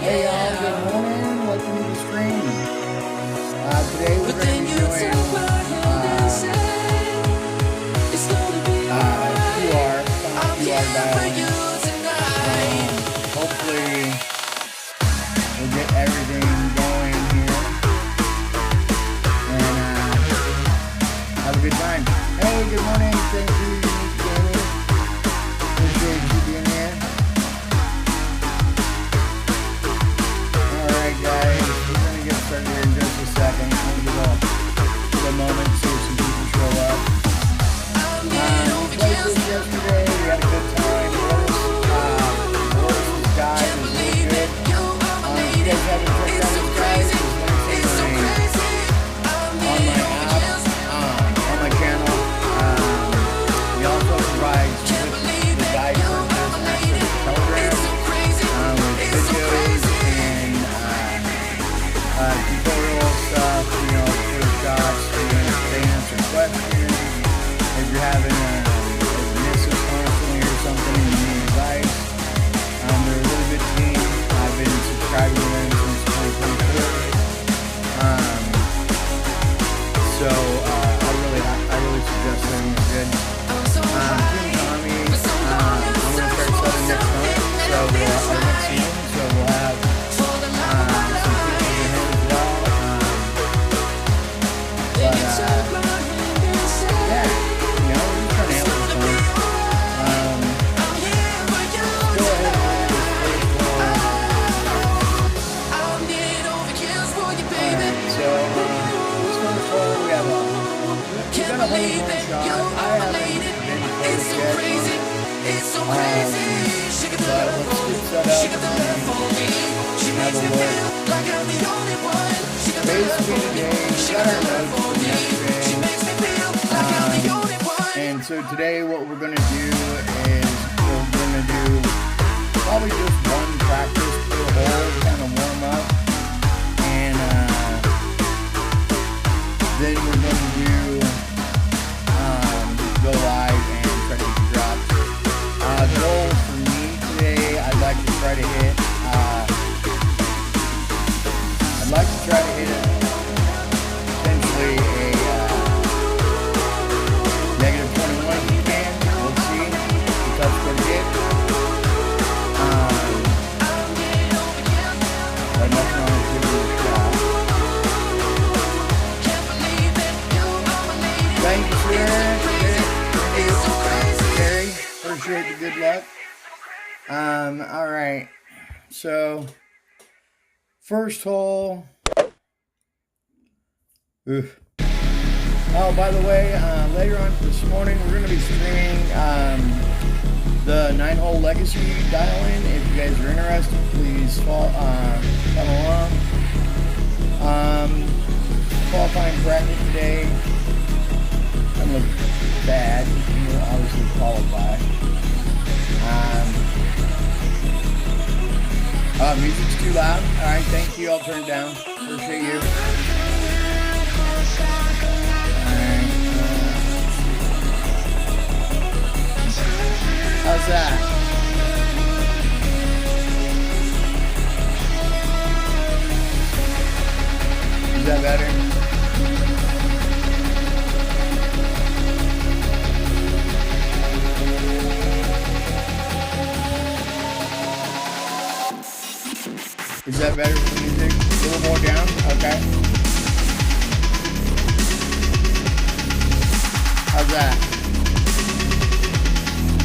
Hey y'all, good morning. Welcome to the stream. Today we're going to be doing QR dialing. Hopefully we'll get everything going here and have a good time. Hey, good morning. Thank you, Jamie. Appreciate you being here. Alright guys, we're going to get started here in just a second. I'm going to give a moment to see if some people show up. We played this yesterday, we had a good time. Morris's guy was really good. If you guys haven't checked out his guys, his links in on my app, on my channel. He also provides the guide for business and Telegram with videos and tutorial stuff, for shots, they answer questions. If you're having a missive constantly or something and you need advice, they're a really good team. I've been subscribing to them since 2024. I really suggest them. They're good. Team Tommy, I'm going to start selling next month, so our next season, so we'll have some pictures of him as well. But yeah, we're just trying to have some fun. Go ahead and so this one's full. We got a honeymoon shot. I haven't been close yet. But let's get set up and have a look. Basically today, we got our notes from yesterday. And so today what we're going to do is we're going to do probably just one practice per hole, kind of warm up. And then we're going to do go live and try to get the drops. Goal for me today, I'd like to try to hit potentially a negative 21 if you can. We'll see if that's pretty good. But nothing wrong with giving it a shot. Thank you, Sharon. Terry, appreciate the good luck. Alright. So, first hole. Oof. Oh, by the way, later on this morning, we're going to be streaming the 9-hole legacy dial-in. If you guys are interested, please come along. Qualifying bracket today. Doesn't look bad. You'll obviously qualify. Music's too loud. Alright, thank you. I'll turn it down. Appreciate you. How's that? Is that better? Is that better for the music? A little more down? Okay. How's that?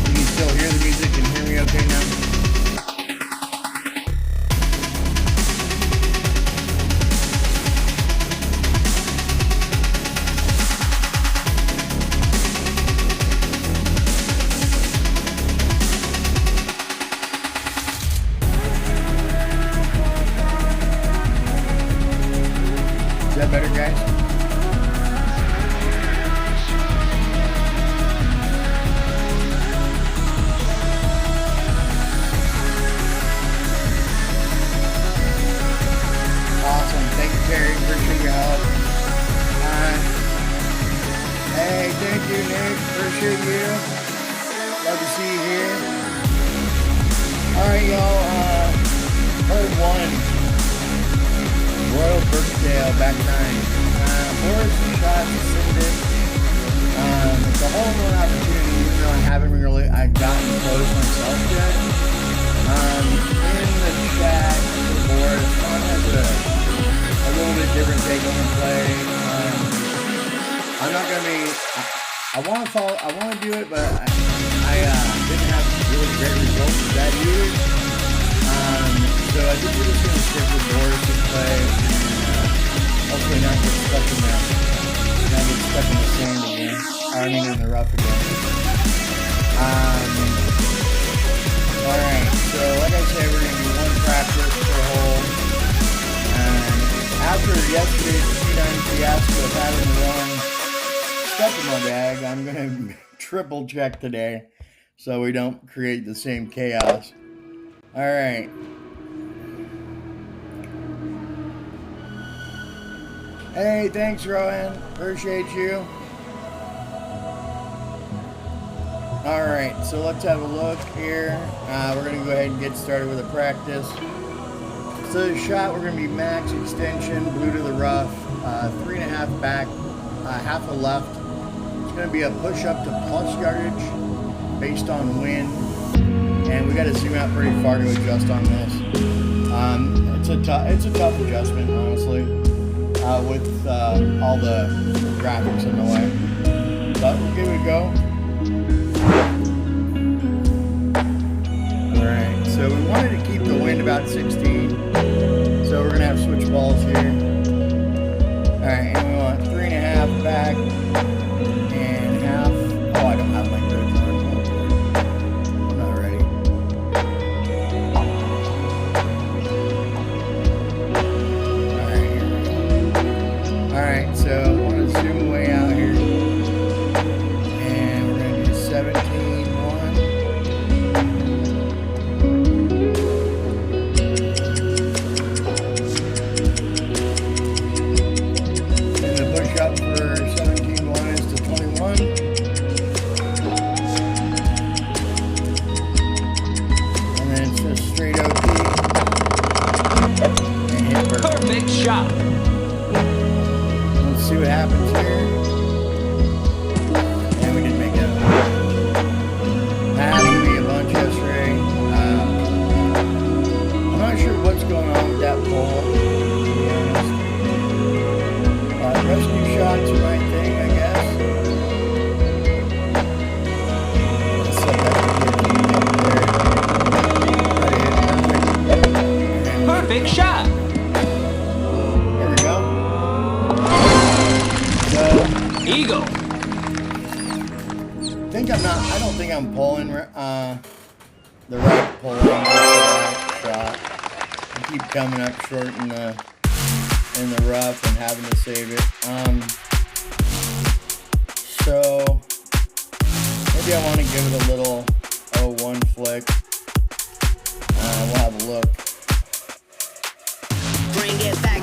Can you still hear the music and hear me okay now? Is that better, guys? Alright, y'all, hole 1, Royal Birkdale, back 9. Boris shot ascended. It's a whole one opportunity, even though I haven't really gotten close myself yet. In the chat, Boris has a little bit different take on the play. I'm not gonna be. I want to do it, but I didn't have really great results with that year. So I think we're just gonna stick with Boris to play, and hopefully not get stuck in the sand again. I mean in the rough again. Alright, so like I said, we're gonna do 1 practice per hole. And after yesterday's T9 fiasco of having the wrong stuff in my bag, I'm gonna triple check today so we don't create the same chaos. Alright. Hey, thanks, Rowan. Appreciate you. Alright, so let's have a look here. We're going to go ahead and get started with a practice. So the shot, we're going to be max extension, blue to the rough, 3.5 back, half a left. It's going to be a push up to plus yardage based on wind. And we got to zoom out pretty far to adjust on this. It's a tough adjustment, honestly, with all the graphics in the way. But we'll give it a go. Alright, so we wanted to keep the wind about 16. So we're going to have switch balls here. Alright, and we want 3.5 back and half. Oh, I don't have my grids on. I'm not ready. Alright, here we go. Alright, so I want to zoom way out here. And we're going to do 17. Up for 17.1 is to 21. And then it's just straight OT. And hit bird. Perfect shot. Let's see what happens here. And we didn't make it. That happened to be a bunch yesterday. I'm not sure what's going on with that pole, to be honest. Rescue shots are my thing, I guess. Let's set that up there. Perfect shot. There we go. So, Eagle. I don't think I'm pulling the right pull angle for that shot. I keep coming up short in the rough and having to save it. So maybe I want to give it a little 01 flick. We'll have a look. Bring it back.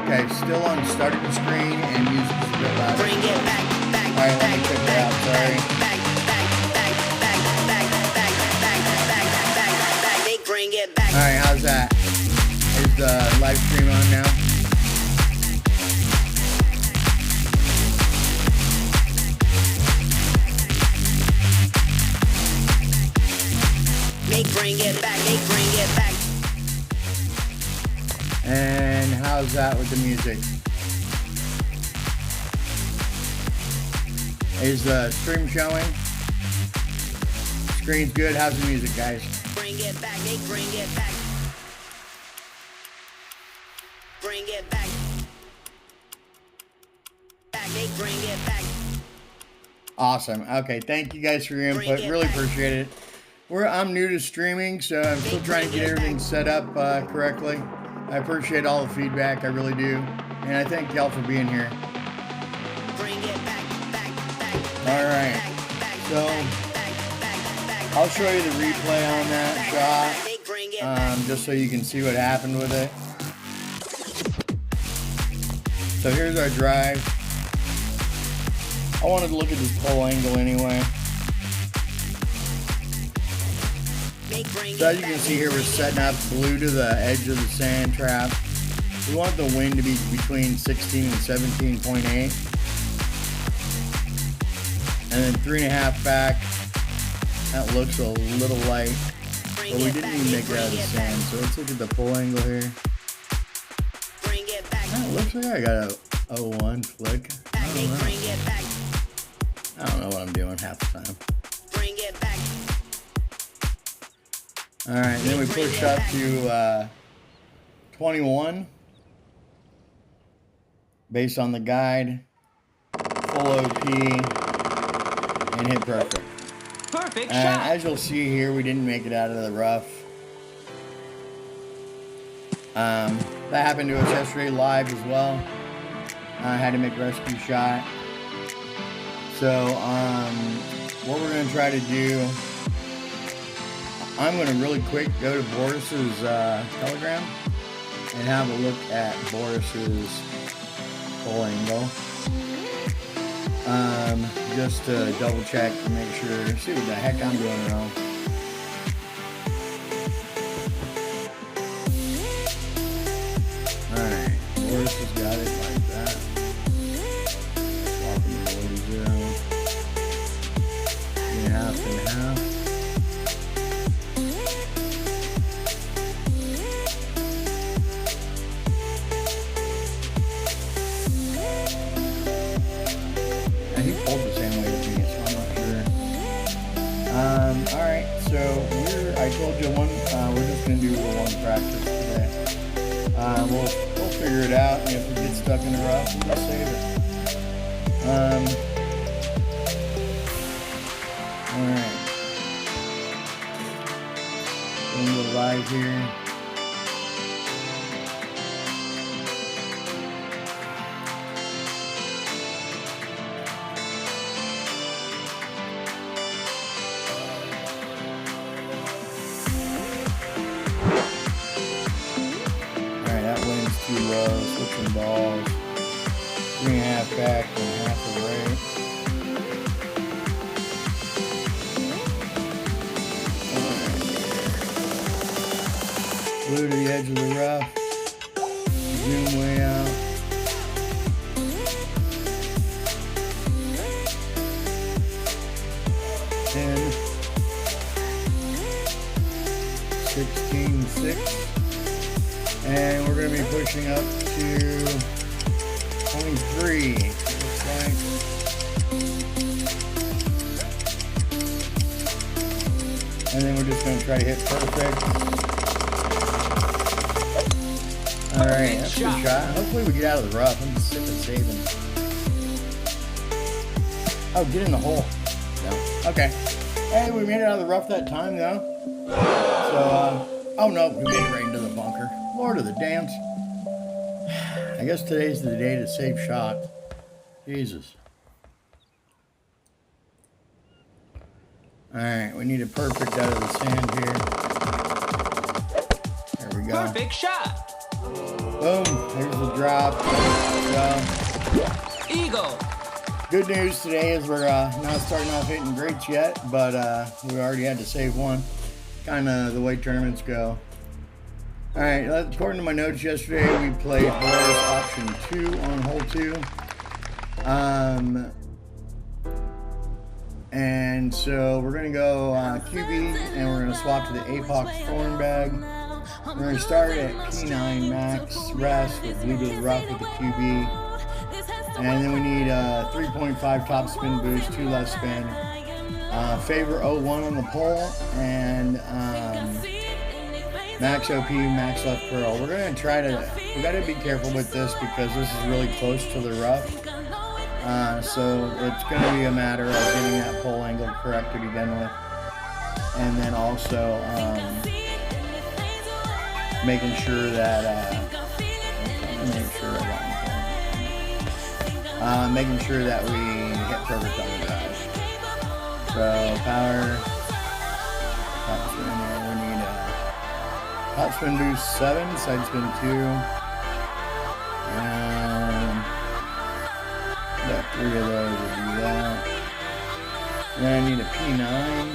Okay, still on starting the screen and music's a bit loud. Bring it back. Alright, let me check it out, sorry. Bring it back. Alright, how's that? Is the live stream on now? Bring it back. Bring it back. And how's that with the music? Is the stream showing? Screen's good. How's the music, guys? Bring it back. Bring it back. Bring it back. Bring it back. Awesome. Okay, thank you guys for your input. Really appreciate it. I'm new to streaming, so I'm still trying to get everything set up correctly. I appreciate all the feedback. I really do. And I thank y'all for being here. Bring it back. All right. So I'll show you the replay on that shot, just so you can see what happened with it. So here's our drive. I wanted to look at this pole angle anyway. bring So as it you can back. see here, we're setting up blue to the edge of the sand trap. We want the wind to be between 16 and 17.8. And then 3.5 back. That looks a little light, Bring but we it didn't back, even they make it out of the bring it sand. So let's look at the pull angle here. Bring it back. It looks like I got a 01 flick. I Back, they don't know. bring it back. I don't know what I'm doing half the time. Bring it back. All right, then we push up to 21 based on the guide, full OP, and hit perfect. Perfect And shot. as you'll see here, we didn't make it out of the rough. That happened to us yesterday live as well. I had to make a rescue shot. So what we're going to try to do, I'm going to really quick go to Boris's Telegram and have a look at Boris's full angle. Just to double check and make sure, see what the heck I'm doing wrong. Alright, Boris has got it like that. Swapping the 40. Half and half. And he pulled the same way as me, so I'm not sure. Alright, so I told you we're just gonna do one practice today. We'll figure it out, and if we get stuck in the rough, we'll just save it. Alright. Gonna go live here. Alright, that wind's too low. Switching balls. 3.5 back and half the right. Blue to the edge of the rough. Zoom way out. Ten. 16.6. And we're going to be pushing up to 23. Looks like. And then we're just going to try to hit perfect. Alright, that's a good shot. Hopefully we get out of the rough. I'm just sick of saving. Oh, get in the hole. No. Okay. Hey, we made it out of the rough that time, though. So, oh no, we made it right into the bunker. Lord of the dance. I guess today's the day to save shot. Jesus. Alright, we need a perfect out of the sand here. There we go. Perfect shot. Boom, there's the drop. Well, Eagle. good news today is we're not starting off hitting greats yet, but we already had to save one. Kind of the way tournaments go. All right, according to my notes yesterday, we played Boris option 2 on hole 2. And so we're gonna go QB, and we're gonna swap to the Apox Thorn Bag. We're gonna start at P9 max rest with blue to the rough with the QB. And then we need 3.5 top spin boost, 2 left spin. Favor 01 on the pole, and max OP, max left curl. We're gonna try to, we gotta be careful with this because this is really close to the rough. So it's gonna be a matter of getting that pole angle correct to begin with. And then also making sure that, making sure that we hit perfect on the drive. So power, top spin there. We need top spin boost 7, side spin 2, and got 3 of those to do that. And then I need a P9,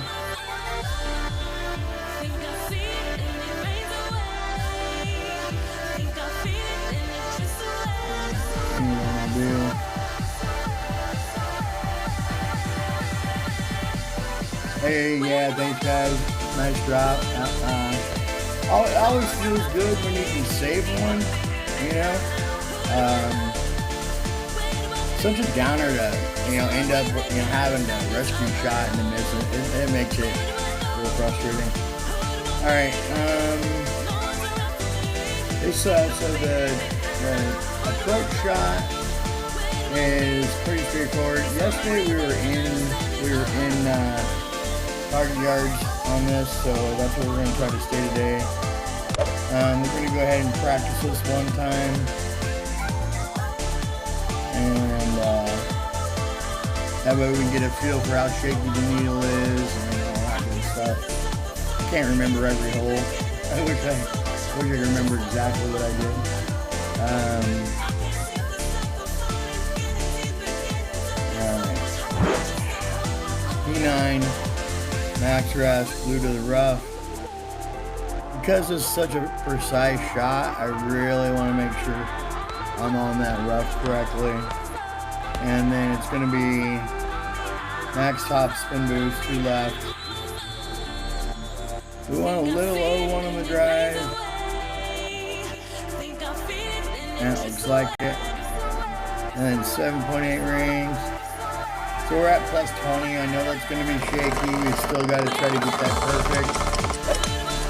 Hey, yeah, thanks guys. Nice drop. It always feels good when you can save one, you know. Such a downer to, end up, having a rescue shot and then missing. It makes it a little frustrating. All right. So the approach shot is pretty straightforward. Yesterday we were in target yards on this, so that's what we're going to try to stay today. We're going to go ahead and practice this one time, and that way we can get a feel for how shaky the needle is and all that good stuff. I can't remember every hole. I wish I could remember exactly what I did. P9, max rest, blue to the rough. Because it's such a precise shot, I really want to make sure I'm on that rough correctly. And then it's going to be max top spin boost, 2 left. We want a little O1 on the drive. And it looks like it. And then 7.8 rings. So we're at plus 20. I know that's going to be shaky. We still got to try to get that perfect.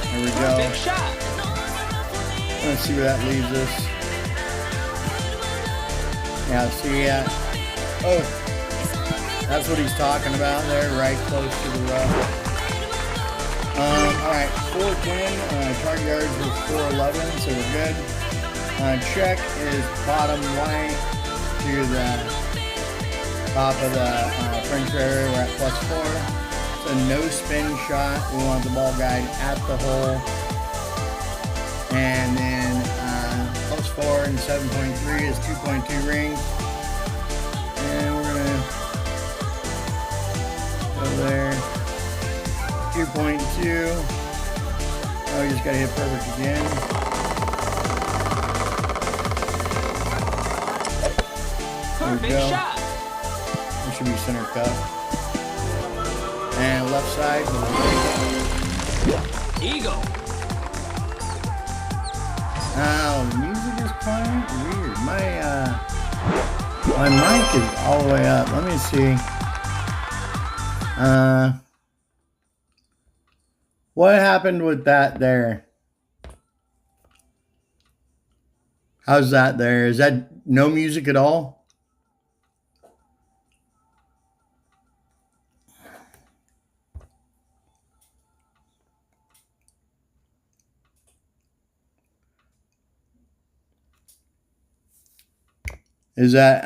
There we go. Perfect shot. Let's see where that leaves us. Yeah, see ya. Oh, that's what he's talking about there, right close to the rough. Alright, 410, target yards was 411, so we're good. Check is bottom right to the top of the French area. We're at plus 4. It's a no spin shot. We want the ball guide at the hole. And then plus 4 and 7.3 is 2.2 rings. And we're gonna go there. 2.2. Oh, we just gotta hit perfect again. Perfect shot. It should be center cup. And left side. Eagle. Oh, the music is playing? Weird. My mic is all the way up. Let me see. What happened with that there? How's that there? Is that no music at all? Is that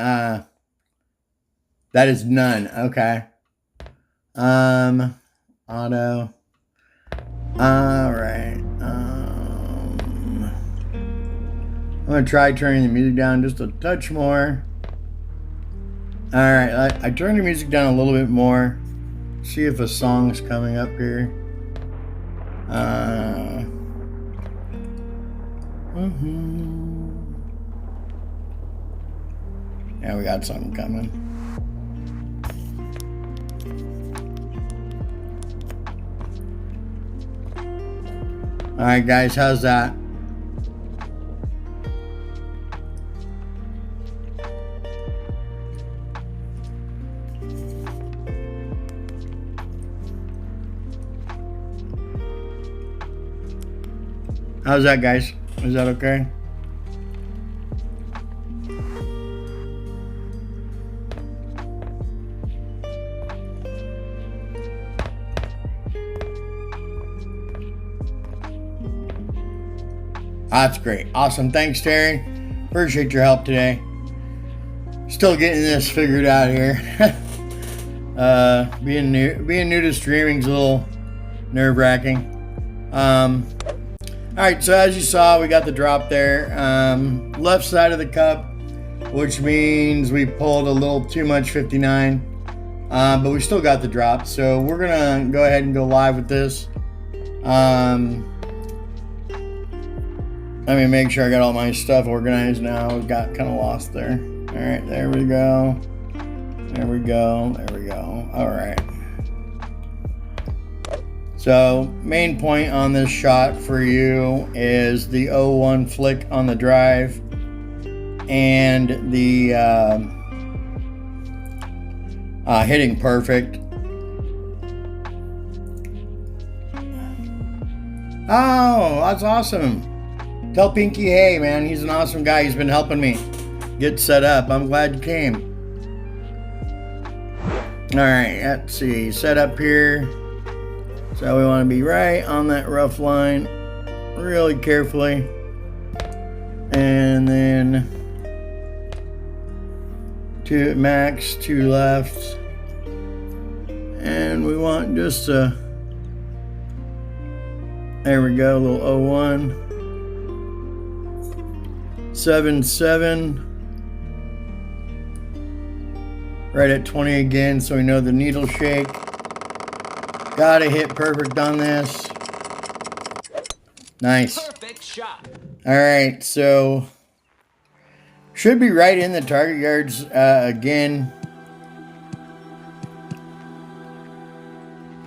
that is none. Okay. Auto. All right. I'm gonna try turning the music down just a touch more. All right, I turned the music down a little bit more. See if a song's coming up here. Yeah, we got something coming. All right, guys, how's that? How's that, guys? Is that okay? That's great. Awesome. Thanks, Terry. Appreciate your help today. Still getting this figured out here. Being new to streaming's a little nerve-wracking. All right, so as you saw, we got the drop there. Left side of the cup, which means we pulled a little too much 59, but we still got the drop. So we're gonna go ahead and go live with this. Let me make sure I got all my stuff organized now. Got kind of lost there. All right, there we go. There we go. There we go. All right. So main point on this shot for you is the 0-1 flick on the drive and the hitting perfect. Oh, that's awesome. Tell Pinky, hey man, he's an awesome guy. He's been helping me get set up. I'm glad you came. All right, let's see. Set up here. So we want to be right on that rough line really carefully. And then two max, two left. And we want just a, there we go, a little 0-1. 7-7. Right at 20 again, so we know the needle shake. Gotta hit perfect on this. Nice. Perfect shot. All right, so should be right in the target yards again.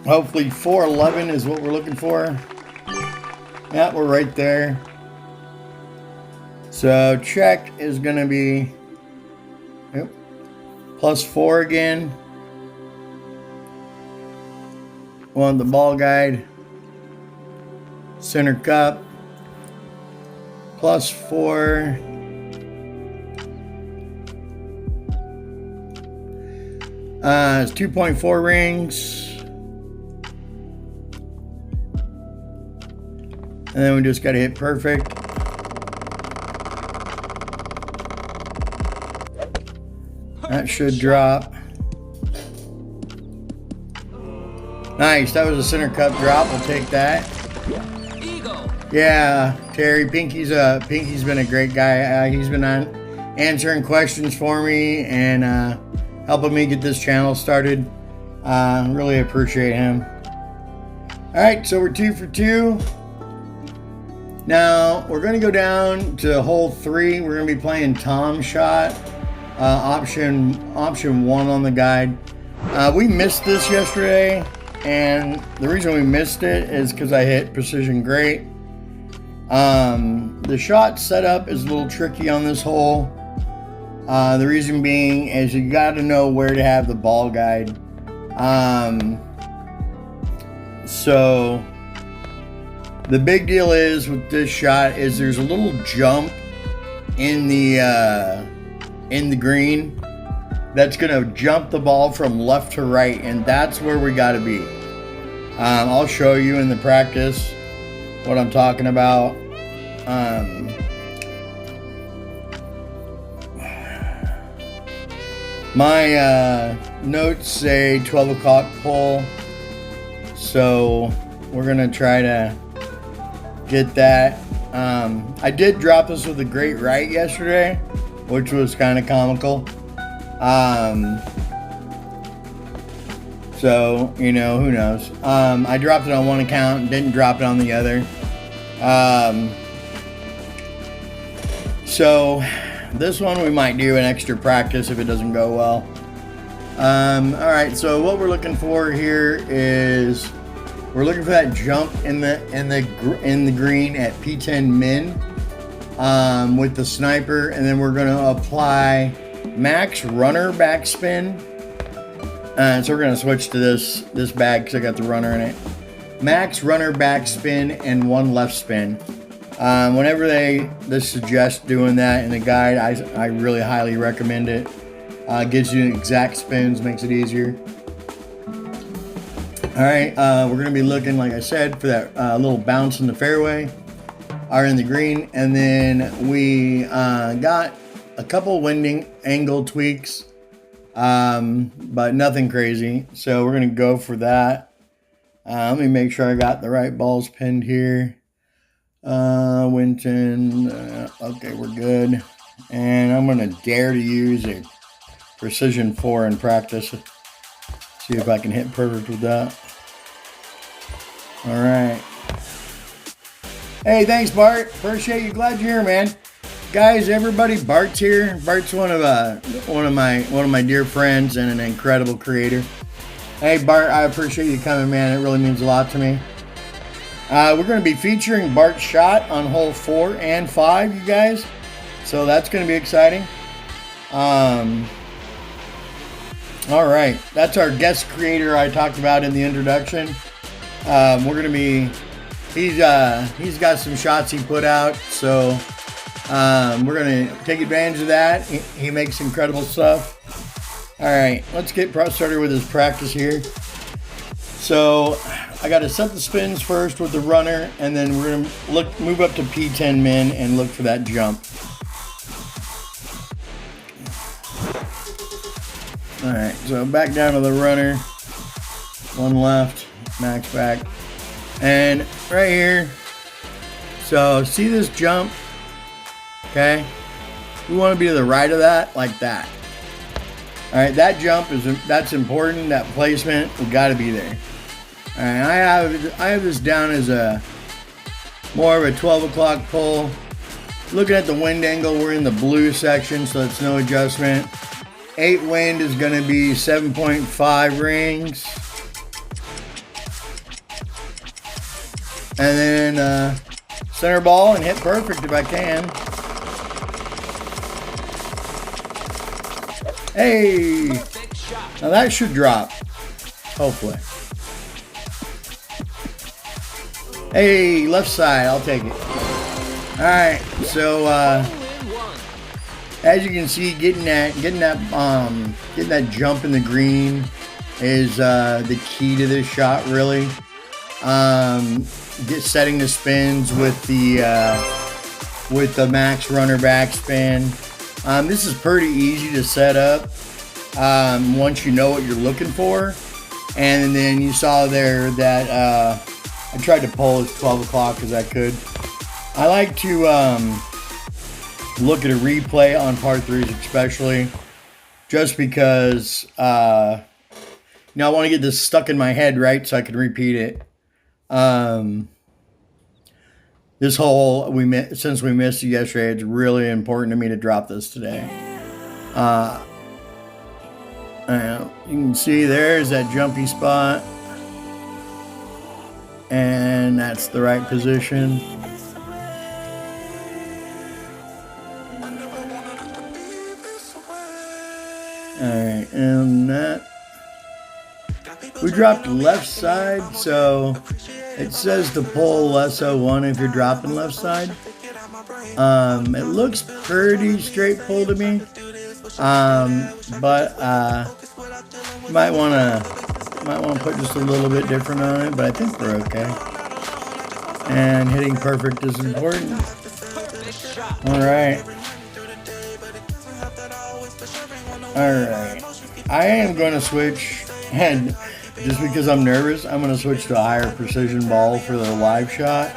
Hopefully 411 is what we're looking for. Yeah, we're right there. So check is gonna be +4 again. Want the ball guide. Center cup. +4. It's 2.4 rings. And then we just got to hit perfect. That should drop. Nice, that was a center cup drop. We'll take that. Eagle. Yeah, Terry, Pinky's been a great guy. He's been on answering questions for me and helping me get this channel started. Really appreciate him. All right, so we're 2 for 2. Now we're going to go down to hole 3. We're going to be playing Tom shot. Option 1 on the guide. We missed this yesterday, and the reason we missed it is because I hit precision great. The shot setup is a little tricky on this hole. The reason being is you got to know where to have the ball guide. So the big deal is with this shot is there's a little jump in the green that's gonna jump the ball from left to right, and that's where we got to be. I'll show you in the practice what I'm talking about. My notes say 12 o'clock pull, so we're gonna try to get that. I did drop this with a great right yesterday, which was kind of comical. So, you know, who knows? I dropped it on one account, didn't drop it on the other. So this one we might do an extra practice if it doesn't go well. All right, so what we're looking for here is we're looking for that jump in the green at P10 min with the sniper, and then we're going to apply max runner backspin. So we're going to switch to this bag because I got the runner in it. Max runner backspin and 1 left spin. Whenever they suggest doing that in the guide, I really highly recommend it. Gives you exact spins, makes it easier. All right, we're going to be looking, like I said, for that little bounce in the fairway or in the green. And then we got a couple winding angle tweaks, but nothing crazy. So we're going to go for that. Let me make sure I got the right balls pinned here. Winton, okay, we're good. And I'm going to dare to use a precision 4 in practice. See if I can hit perfect with that. All right. Hey, thanks, Bart. Appreciate you. Glad you're here, man. Guys, everybody, Bart's here. Bart's one of my dear friends and an incredible creator. Hey, Bart, I appreciate you coming, man. It really means a lot to me. We're going to be featuring Bart's shot on hole 4 and 5, you guys. So that's going to be exciting. All right. That's our guest creator I talked about in the introduction. We're going to be... He's got some shots he put out, so we're going to take advantage of that. He makes incredible stuff. All right, let's get started with his practice here. So I got to set the spins first with the runner, and then we're going to move up to P10 min and look for that jump. All right, so back down to the runner. One left, max back. And right here, so see this jump, okay? We want to be to the right of that, like that. All right, that jump that's important. That placement, we got to be there. All right, I have this down as a more of a 12 o'clock pull. Looking at the wind angle, we're in the blue section, so it's no adjustment. 8 wind is going to be 7.5 rings. And then center ball and hit perfect if I can. Hey! Perfect shot. Now that should drop. Hopefully. Hey, left side. I'll take it. Alright, so Hole in 1. as you can see, getting that jump in the green is the key to this shot, really. Setting the spins with the max runner backspin. This is pretty easy to set up once you know what you're looking for. And then you saw there that I tried to pull as 12 o'clock as I could. I like to look at a replay on par 3s especially, just because I want to get this stuck in my head, right, so I can repeat it. This hole, since we missed it yesterday, it's really important to me to drop this today. You can see there's that jumpy spot. And that's the right position. Alright, and that. We dropped left side, so it says to pull less 01 if you're dropping left side. It looks pretty straight pull to me. But you might want to put just a little bit different on it, but I think we're okay. And hitting perfect is important. Alright. Alright. I am going to switch, and just because I'm nervous, I'm going to switch to a higher precision ball for the live shot.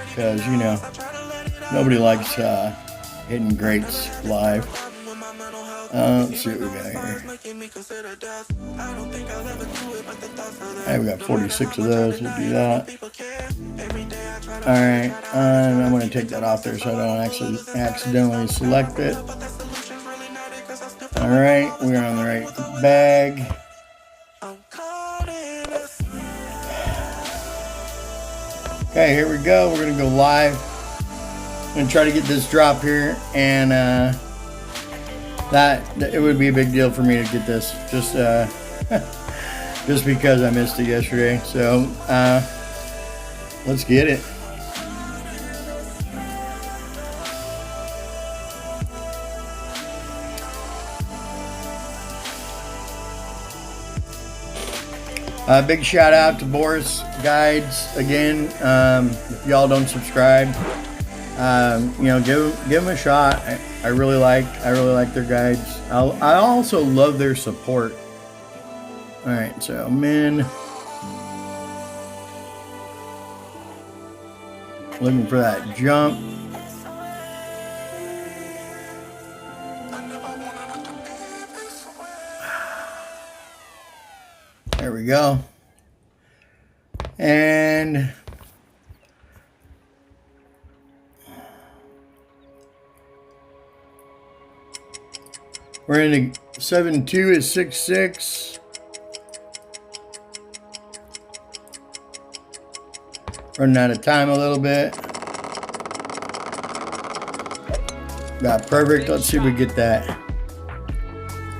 Because, nobody likes hitting greats live. Let's see what we got here. We got 46 of those. We'll do that. Alright, and I'm going to take that off there so I don't accidentally select it. Alright, we're on the right bag. Okay, here we go. We're going to go live. I'm going to try to get this drop here, and that it would be a big deal for me to get this, just just because I missed it yesterday. So let's get it. Big shout out to Boris Guides again. If y'all don't subscribe, give them a shot. I really like their guides. I also love their support. All right, so min, looking for that jump. There we go. And we're in the 7-2 is 6-6. Running out of time a little bit. Got perfect. Let's see if we get that.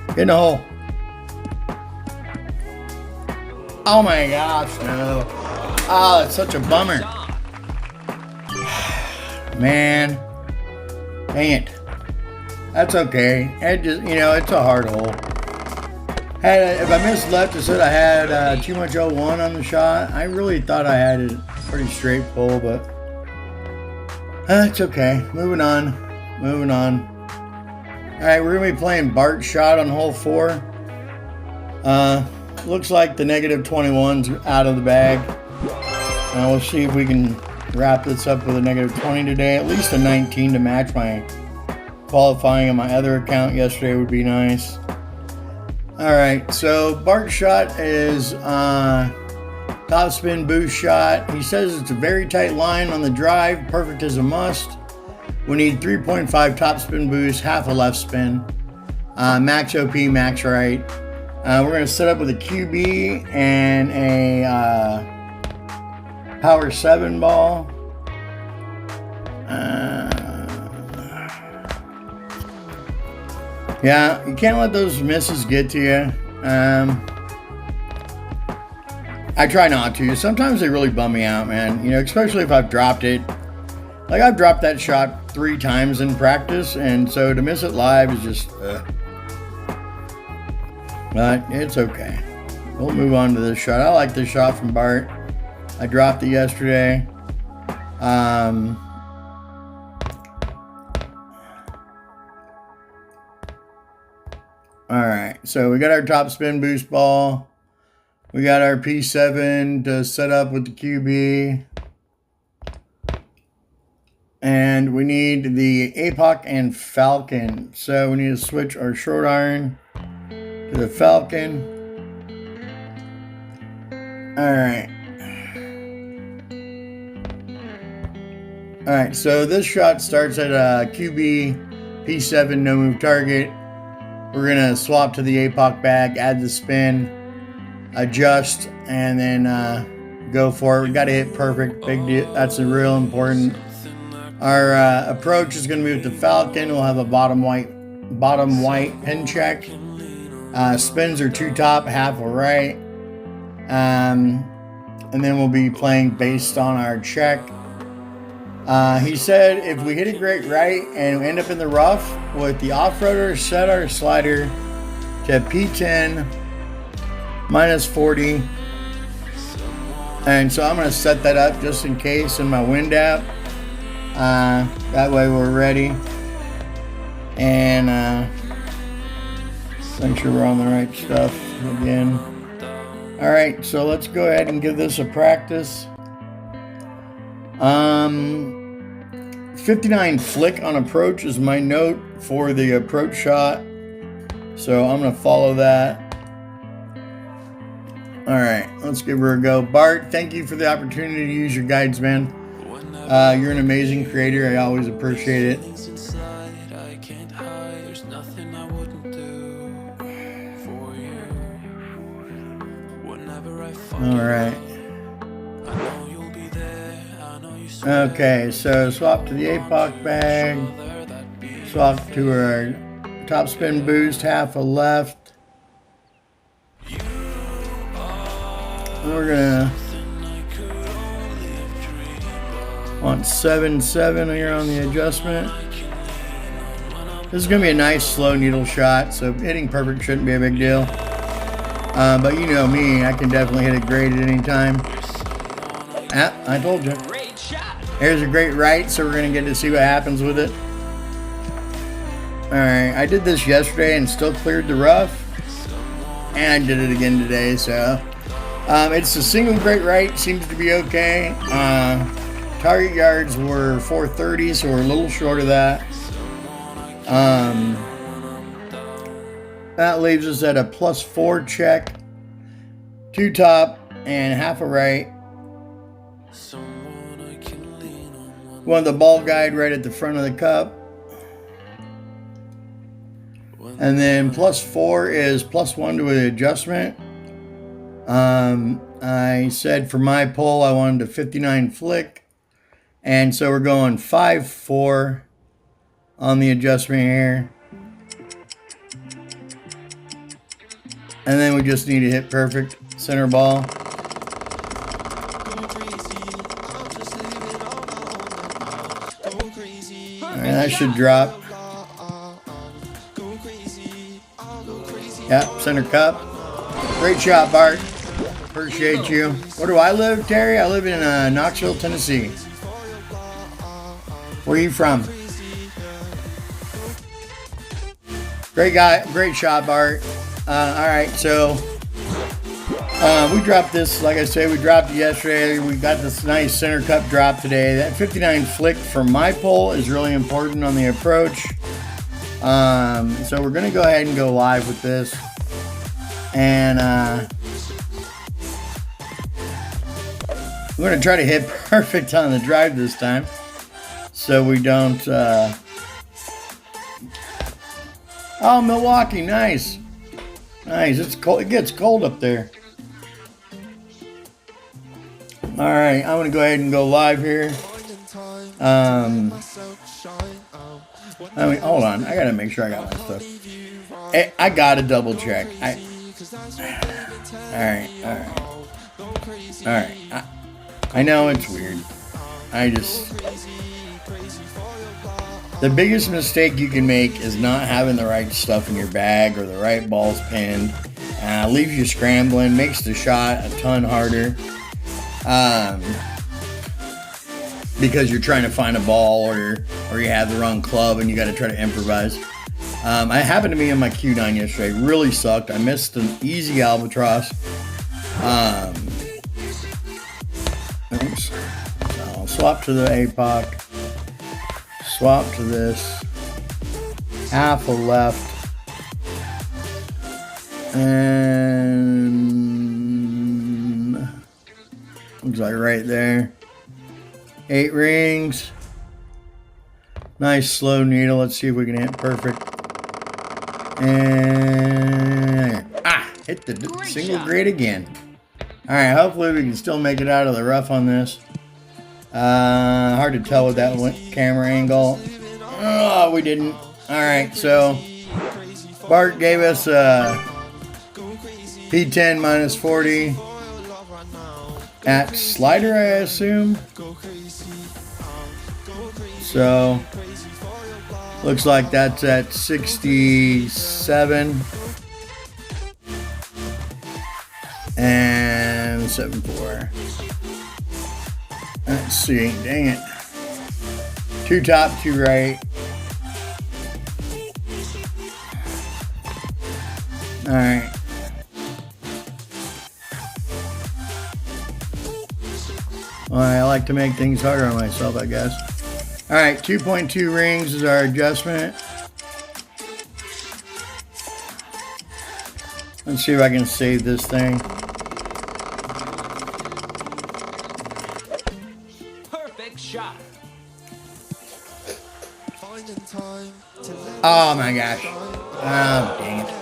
Get in the hole. Oh my gosh, no. Oh, it's such a bummer. Man. Dang it. That's okay. It just, you know, it's a hard hole. If I missed left, it said I had too much 01 on the shot. I really thought I had a pretty straight pull, but it's okay. Moving on. Moving on. All right, we're gonna be playing Bart shot on hole 4. Looks like the negative 21's out of the bag. We'll see if we can wrap this up with a negative 20 today. At least a 19 to match my qualifying on my other account yesterday would be nice. All right, so Bart shot is top spin boost shot. He says it's a very tight line on the drive. Perfect is a must. We need 3.5 top spin boost, half a left spin. Max OP, max right. We're going to set up with a QB and a power 7 ball. Yeah, you can't let those misses get to you. I try not to. Sometimes they really bum me out, man. You know, especially if I've dropped it. Like, I've dropped that shot 3 times in practice, and so to miss it live is just, But it's okay. We'll move on to this shot. I like this shot from Bart. I dropped it yesterday. All right, so we got our top spin boost ball. We got our P7 to set up with the QB. And we need the APOC and Falcon. So we need to switch our short iron to the Falcon. All right. All right, so this shot starts at a QB, P7, no move target. We're gonna swap to the APOC bag, add the spin, adjust, and then go for it. We gotta hit perfect, big deal. That's a real important. Our approach is gonna be with the Falcon. We'll have a bottom white pin check. Spins are 2 top, half a right. And then we'll be playing based on our check. He said if we hit a great right and we end up in the rough with the off-roader, set our slider to P10 minus 40. And so I'm going to set that up just in case in my wind app. That way we're ready. And make sure we're on the right stuff again. All right, so let's go ahead and give this a practice. 59 flick on approach is my note for the approach shot. So I'm going to follow that. All right, let's give her a go. Bart, thank you for the opportunity to use your guides, man. You're an amazing creator. I always appreciate it. All right. Okay, so swap to the APOC bag. Swap to our top spin boost, half a left. We're gonna want 7-7 here on the adjustment. This is gonna be a nice slow needle shot, so hitting perfect shouldn't be a big deal. But you know me, I can definitely hit it great at any time. I told you. Here's a great right, so we're going to get to see what happens with it. Alright, I did this yesterday and still cleared the rough. And I did it again today, so. It's a single great right, seems to be okay. Target yards were 430, so we're a little short of that. That leaves us at a +4 check. 2 top and half a right. Want the ball guide right at the front of the cup. And then +4 is +1 to an adjustment. I said for my pull I wanted a 59 flick, and so we're going 5-4 on the adjustment here. And then we just need to hit perfect center ball. Alright, that should drop. Yep, center cup. Great shot, Bart. Appreciate you. Where do I live, Terry? I live in Knoxville, Tennessee. Where are you from? Great guy, great shot, Bart. Alright, so we dropped this, like I said, we dropped it yesterday. We got this nice center cup drop today. That 59 flick for my pull is really important on the approach. So we're going to go ahead and go live with this. And I'm going to try to hit perfect on the drive this time, so we don't... Oh, Milwaukee, nice. Nice, it's cold. It gets cold up there. All right, I'm gonna go ahead and go live here. I mean, hold on. I gotta make sure I got my stuff. I gotta double check. All right. I know it's weird. The biggest mistake you can make is not having the right stuff in your bag or the right balls pinned. Leaves you scrambling, makes the shot a ton harder. Because you're trying to find a ball or you have the wrong club and you got to try to improvise. I happened to be in my Q9 yesterday. Really sucked. I missed an easy albatross. Oops. So I'll swap to the APOC. Swap to this. Half a left. And looks like right there. 8 rings. Nice slow needle. Let's see if we can hit perfect. And hit the single grade again. All right, hopefully we can still make it out of the rough on this. Hard to tell with that camera angle. Oh, we didn't. All right, so Bart gave us a P10 minus 40 at slider, I assume. So looks like that's at 67 and 7.4. Let's see, dang it. 2 top, 2 right. All right. Well, I like to make things harder on myself, I guess. All right, 2.2 rings is our adjustment. Let's see if I can save this thing. Perfect shot. Oh my gosh. Oh, dang it.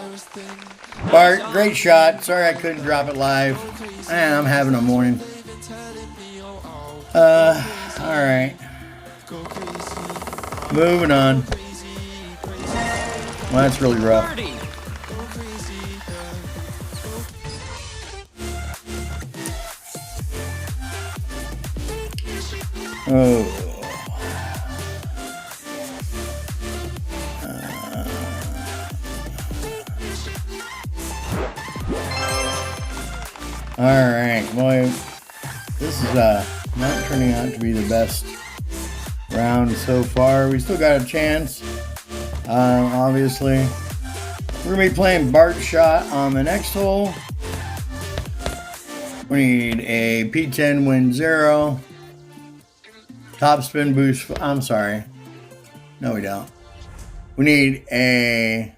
Bart, great shot. Sorry I couldn't drop it live. Man, I'm having a morning. Alright. Moving on. Well, that's really rough. Oh. Alright, boy. This is not turning out to be the best round so far. We still got a chance. Obviously. We're going to be playing Bart shot on the next hole. We need a P10 win 0. Top spin boost. I'm sorry. No, we don't. We need a...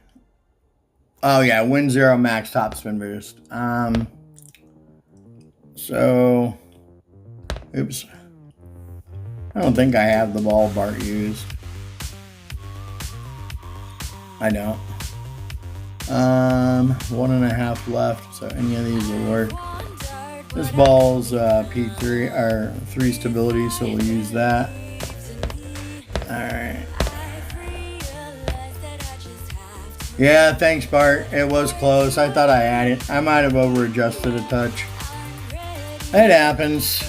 Oh, yeah. Win 0 max top spin boost. So... Oops. I don't think I have the ball Bart used. I don't. 1.5 left, so any of these will work. This ball's P3 or 3 stability, so we'll use that. Alright. Yeah, thanks Bart. It was close. I thought I had it. I might have over adjusted a touch. It happens.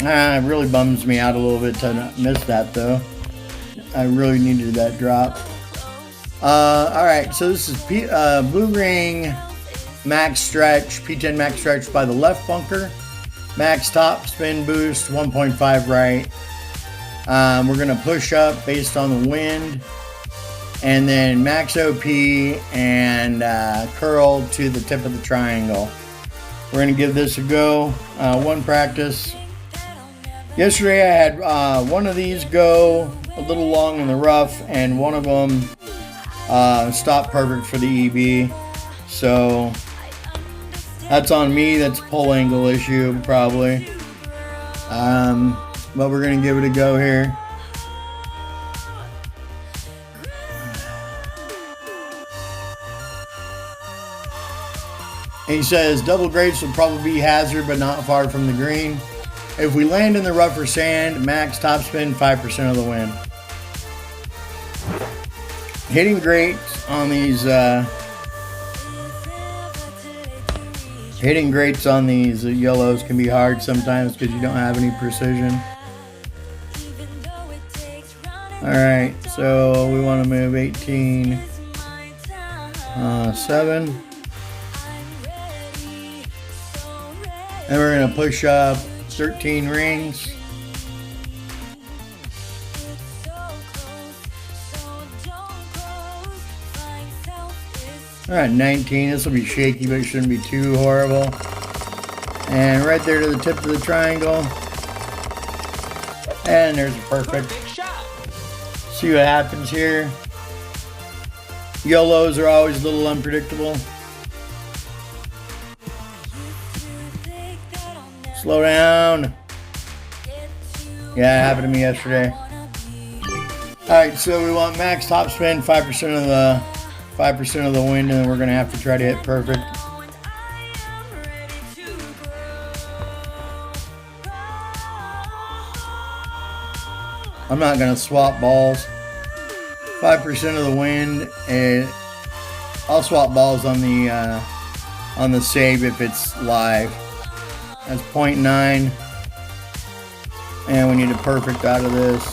It really bums me out a little bit to miss that though. I really needed that drop. Alright, so this is Blue Ring Max Stretch, P10 Max Stretch by the left bunker. Max top spin boost, 1.5 right. We're going to push up based on the wind. And then max OP and curl to the tip of the triangle. We're going to give this a go. One practice. Yesterday I had one of these go a little long in the rough, and one of them stopped perfect for the EB. So that's on me. That's a pull angle issue probably. But we're going to give it a go here. He says double grates will probably be hazard, but not far from the green. If we land in the rougher sand, max top spin, 5% of the wind. Hitting grates on these yellows can be hard sometimes because you don't have any precision. Alright, so we want to move 18, 7. And we're going to push up 13 rings. Alright, 19. This will be shaky, but it shouldn't be too horrible. And right there to the tip of the triangle. And there's a perfect. shot. See what happens here. YOLOs are always a little unpredictable. Slow down. Yeah, it happened to me yesterday. Alright, so we want max top spin, 5% of the wind, and then we're gonna have to try to hit perfect. I'm not gonna swap balls. 5% of the wind, and I'll swap balls on the save if it's live. That's 0.9, and we need a perfect out of this,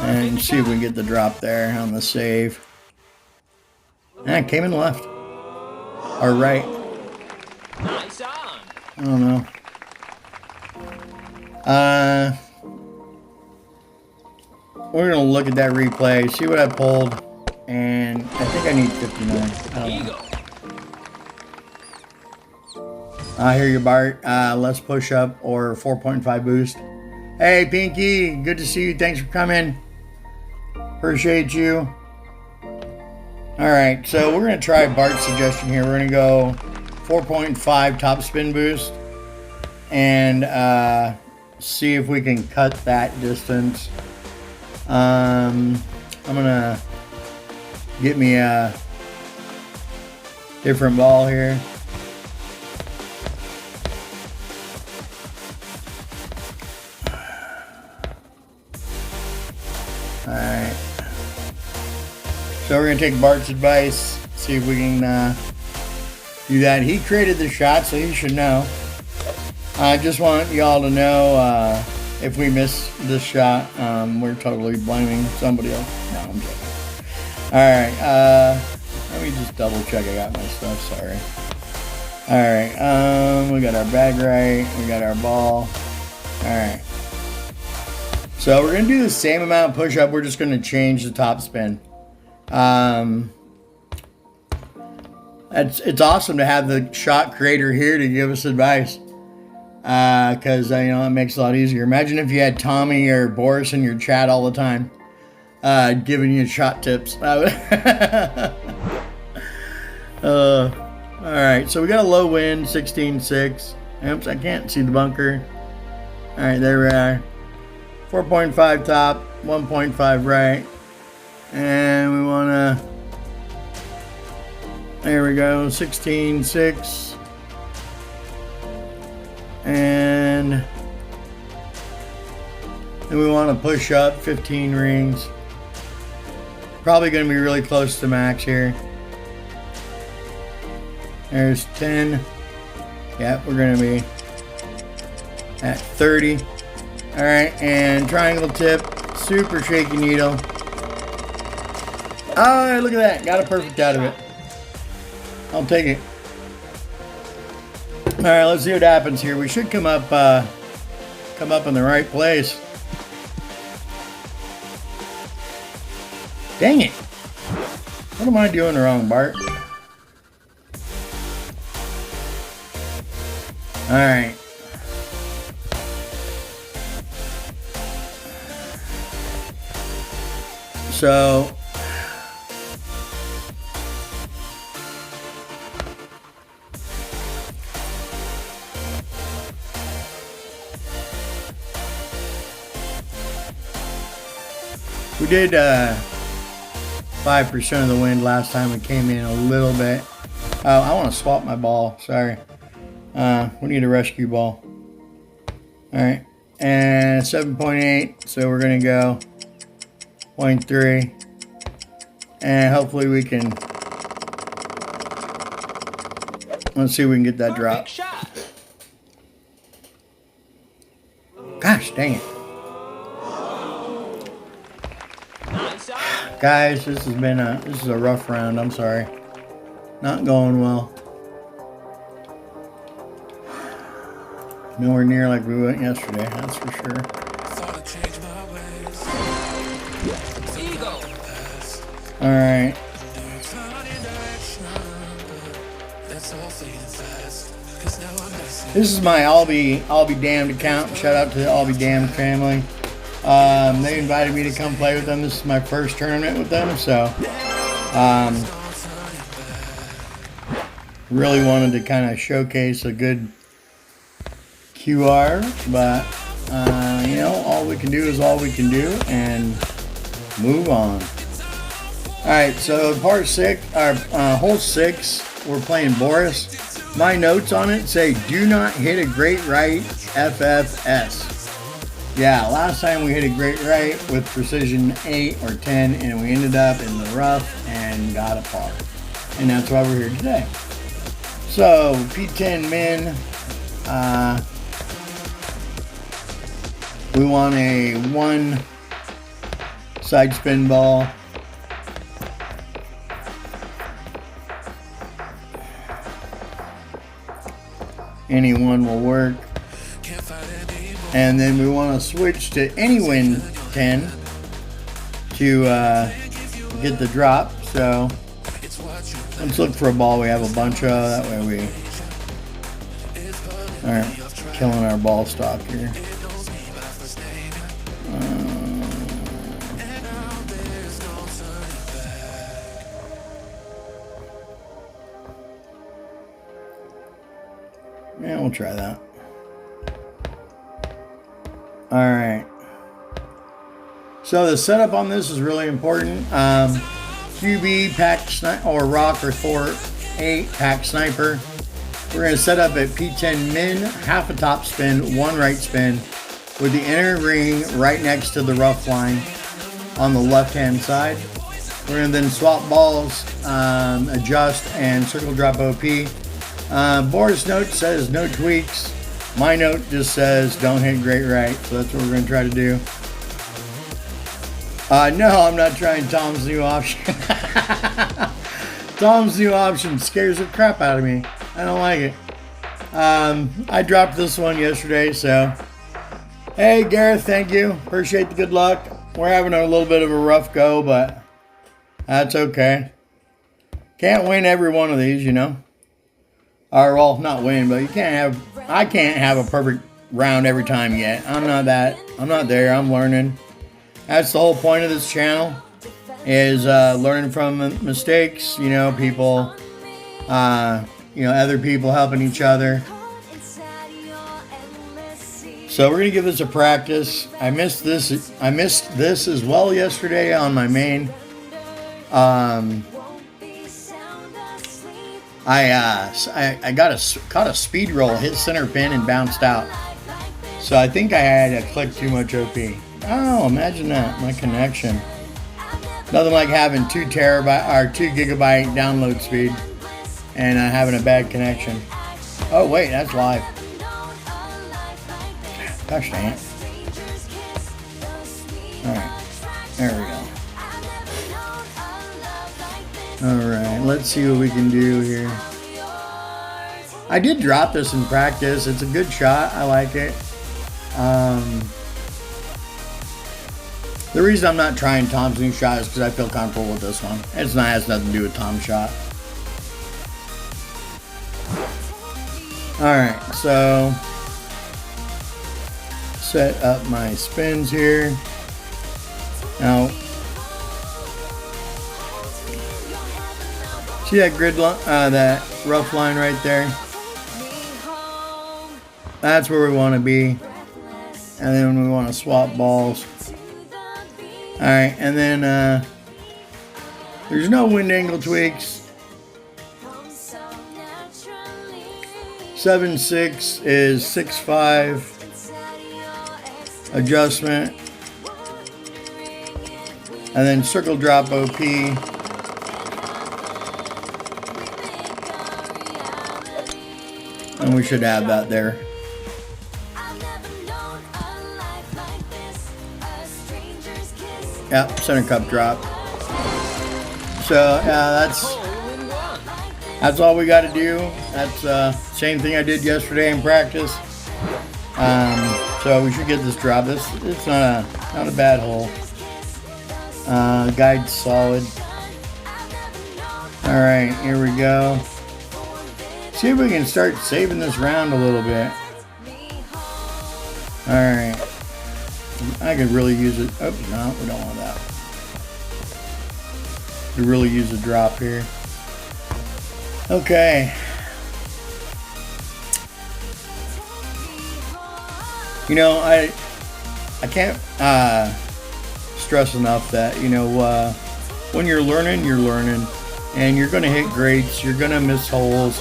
and see if we can get the drop there on the save. And it came in left or right. Nice on. I don't know. We're gonna look at that replay, see what I pulled, and I think I need 59. I don't know. I hear you, Bart. Let's push up or 4.5 boost. Hey, Pinky. Good to see you. Thanks for coming. Appreciate you. All right, so we're going to try Bart's suggestion here. We're going to go 4.5 top spin boost and see if we can cut that distance. I'm going to get me a different ball here. Alright, so we're going to take Bart's advice, see if we can do that. He created the shot, so he should know. I just want y'all to know if we miss this shot, we're totally blaming somebody else. No, I'm joking. Alright, let me just double check I got my stuff, sorry. Alright, we got our bag right, we got our ball. Alright. So we're going to do the same amount of push-up. We're just going to change the top spin. It's awesome to have the shot creator here to give us advice. Because, it makes it a lot easier. Imagine if you had Tommy or Boris in your chat all the time. Giving you shot tips. Alright, so we got a low wind, 16.6. Oops, I can't see the bunker. Alright, there we are. 4.5 top, 1.5 right, and we want to, there we go, 16.6, And then we want to push up 15 rings. Probably going to be really close to max here. There's 10. Yep, we're going to be at 30. All right, and triangle tip, super shaky needle. All right, look at that. Got a perfect out of it. I'll take it. All right, let's see what happens here. We should come up in the right place. Dang it. What am I doing wrong, Bart? All right. So we did 5% of the wind last time. It came in a little bit. Oh, I want to swap my ball. Sorry. We need a rescue ball. All right. And 7.8. So we're going to go 0.3. And hopefully we can. Let's see if we can get that drop. Perfect shot. Gosh, dang it. Nice out. Guys, this is a rough round. I'm sorry. Not going well. Nowhere near like we went yesterday, that's for sure. Eagle. All right. This is my I'll be damned account. Shout out to the I'll be damned family. They invited me to come play with them. This is my first tournament with them, so really wanted to kind of showcase a good QR, but you know, all we can do is all we can do, and move on. All right, so part 6, hole 6, we're playing Boris. My notes on it say, do not hit a great right, FFS. Yeah, last time we hit a great right with precision 8 or 10, and we ended up in the rough and got a par. And that's why we're here today. So, P10 min, we want a 1 side spin ball. Any one will work. And then we want to switch to any wind 10 to get the drop. So let's look for a ball we have a bunch of. That way we aren't killing our ball stock here. Yeah, we'll try that. All right. So the setup on this is really important. QB, pack sniper, or rock, or 4-8 pack sniper. We're going to set up at P10 min, half a top spin, 1 right spin, with the inner ring right next to the rough line on the left-hand side. We're going to then swap balls, adjust, and circle drop OP. Boris' note says no tweaks. My note just says don't hit great right, so that's what we're going to try to do. No, I'm not trying Tom's new option. Tom's new option scares the crap out of me. I don't like it. I dropped this one yesterday, so. Hey, Gareth, thank you. Appreciate the good luck. We're having a little bit of a rough go, but that's okay. Can't win every one of these, you know. Or, well, not win, but I can't have a perfect round every time yet. I'm not there. I'm learning. That's the whole point of this channel, is learning from mistakes, you know, people, other people helping each other. So we're going to give this a practice. I missed this as well yesterday on my main. I caught a speed roll, hit center pin, and bounced out. So I think I had a click too much OP. Oh, imagine that, my connection. Nothing like having 2 terabyte or 2 gigabyte download speed and having a bad connection. Oh wait, that's live. Gosh dang it. Alright, there we go. Alright, let's see what we can do here. I did drop this in practice. It's a good shot. I like it. The reason I'm not trying Tom's new shot is because I feel comfortable with this one. It has nothing to do with Tom's shot. Alright, so set up my spins here. Now, see that grid line, that rough line right there? That's where we want to be. And then we want to swap balls. Alright, and then there's no wind angle tweaks. 7.6 is 6.5 adjustment. And then circle drop OP. And we should have that there. Yep, center cup drop. So that's all we got to do. That's same thing I did yesterday in practice. So we should get this drop. It's not a bad hole. Guide's solid. All right, here we go. See if we can start saving this round a little bit. All right. I could really use it. Oh, no, we don't want that. We really use a drop here. Okay. You know, I can't stress enough that, you know, when you're learning, and you're going to hit grates, you're going to miss holes.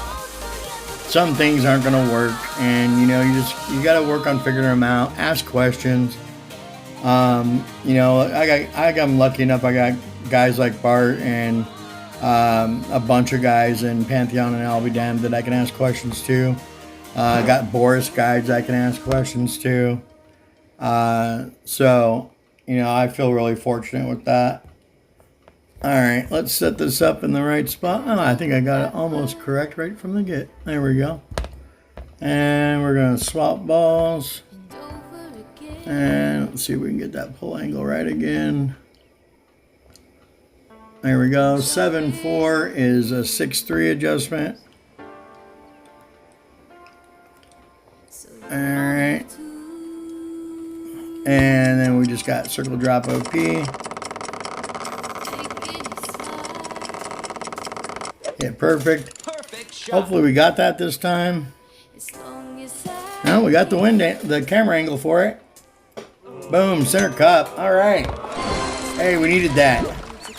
Some things aren't going to work, and you know, you got to work on figuring them out. Ask questions. You know, I'm lucky enough. I got guys like Bart and a bunch of guys in Pantheon and I'll Be Damned that I can ask questions to. I got Boris guides I can ask questions to. So, you know, I feel really fortunate with that. All right, let's set this up in the right spot. Oh, I think I got it almost correct right from the get. There we go. And we're going to swap balls. And let's see if we can get that pull angle right again. There we go. 7.4 is a 6.3 adjustment. All right. And then we just got circle drop OP. Yeah, perfect. Perfect shot. Hopefully we got that this time. No, we got the camera angle for it. Boom, center cup. All right. Hey, we needed that.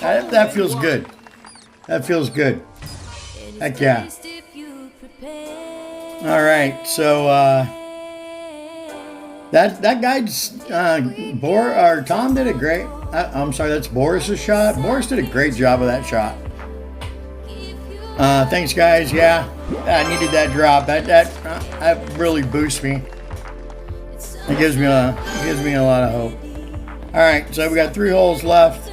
That feels good. That feels good. Heck yeah. All right, so that guy's Tom did a great. I'm sorry, that's Boris's shot. Boris did a great job of that shot. Thanks, guys. Yeah, I needed that drop. That really boosts me. It gives me a lot of hope. All right, so we got 3 holes left.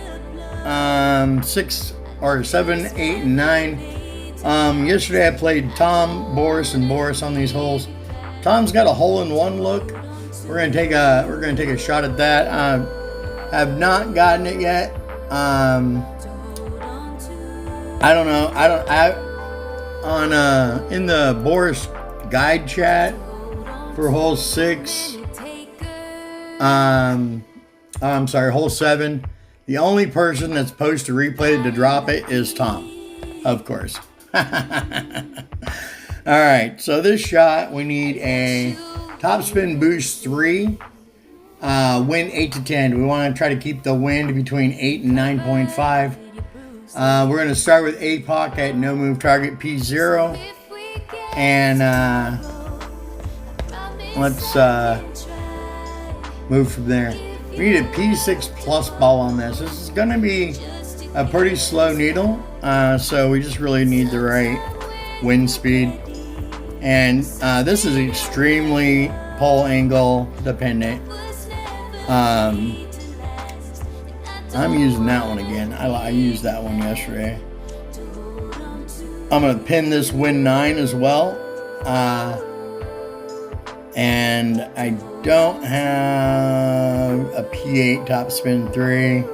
6 or 7, 8, and 9. Yesterday I played Tom, Boris, and Boris on these holes. Tom's got a hole-in-one look. We're gonna take a shot at that. I've not gotten it yet. I don't know. In the Boris guide chat for hole 6. I'm sorry, hole 7. The only person that's supposed to replay it to drop it is Tom, of course. All right, so this shot we need a top spin boost 3, wind 8 to 10. We want to try to keep the wind between 8 and 9.5. We're going to start with APOC at no move target P0. And let's move from there. We need a P6 plus ball on this. This is going to be a pretty slow needle. So we just really need the right wind speed. And this is extremely pole angle dependent. I'm using that one again. I used that one yesterday. I'm going to pin this Win 9 as well. And I don't have a P8 top spin 3.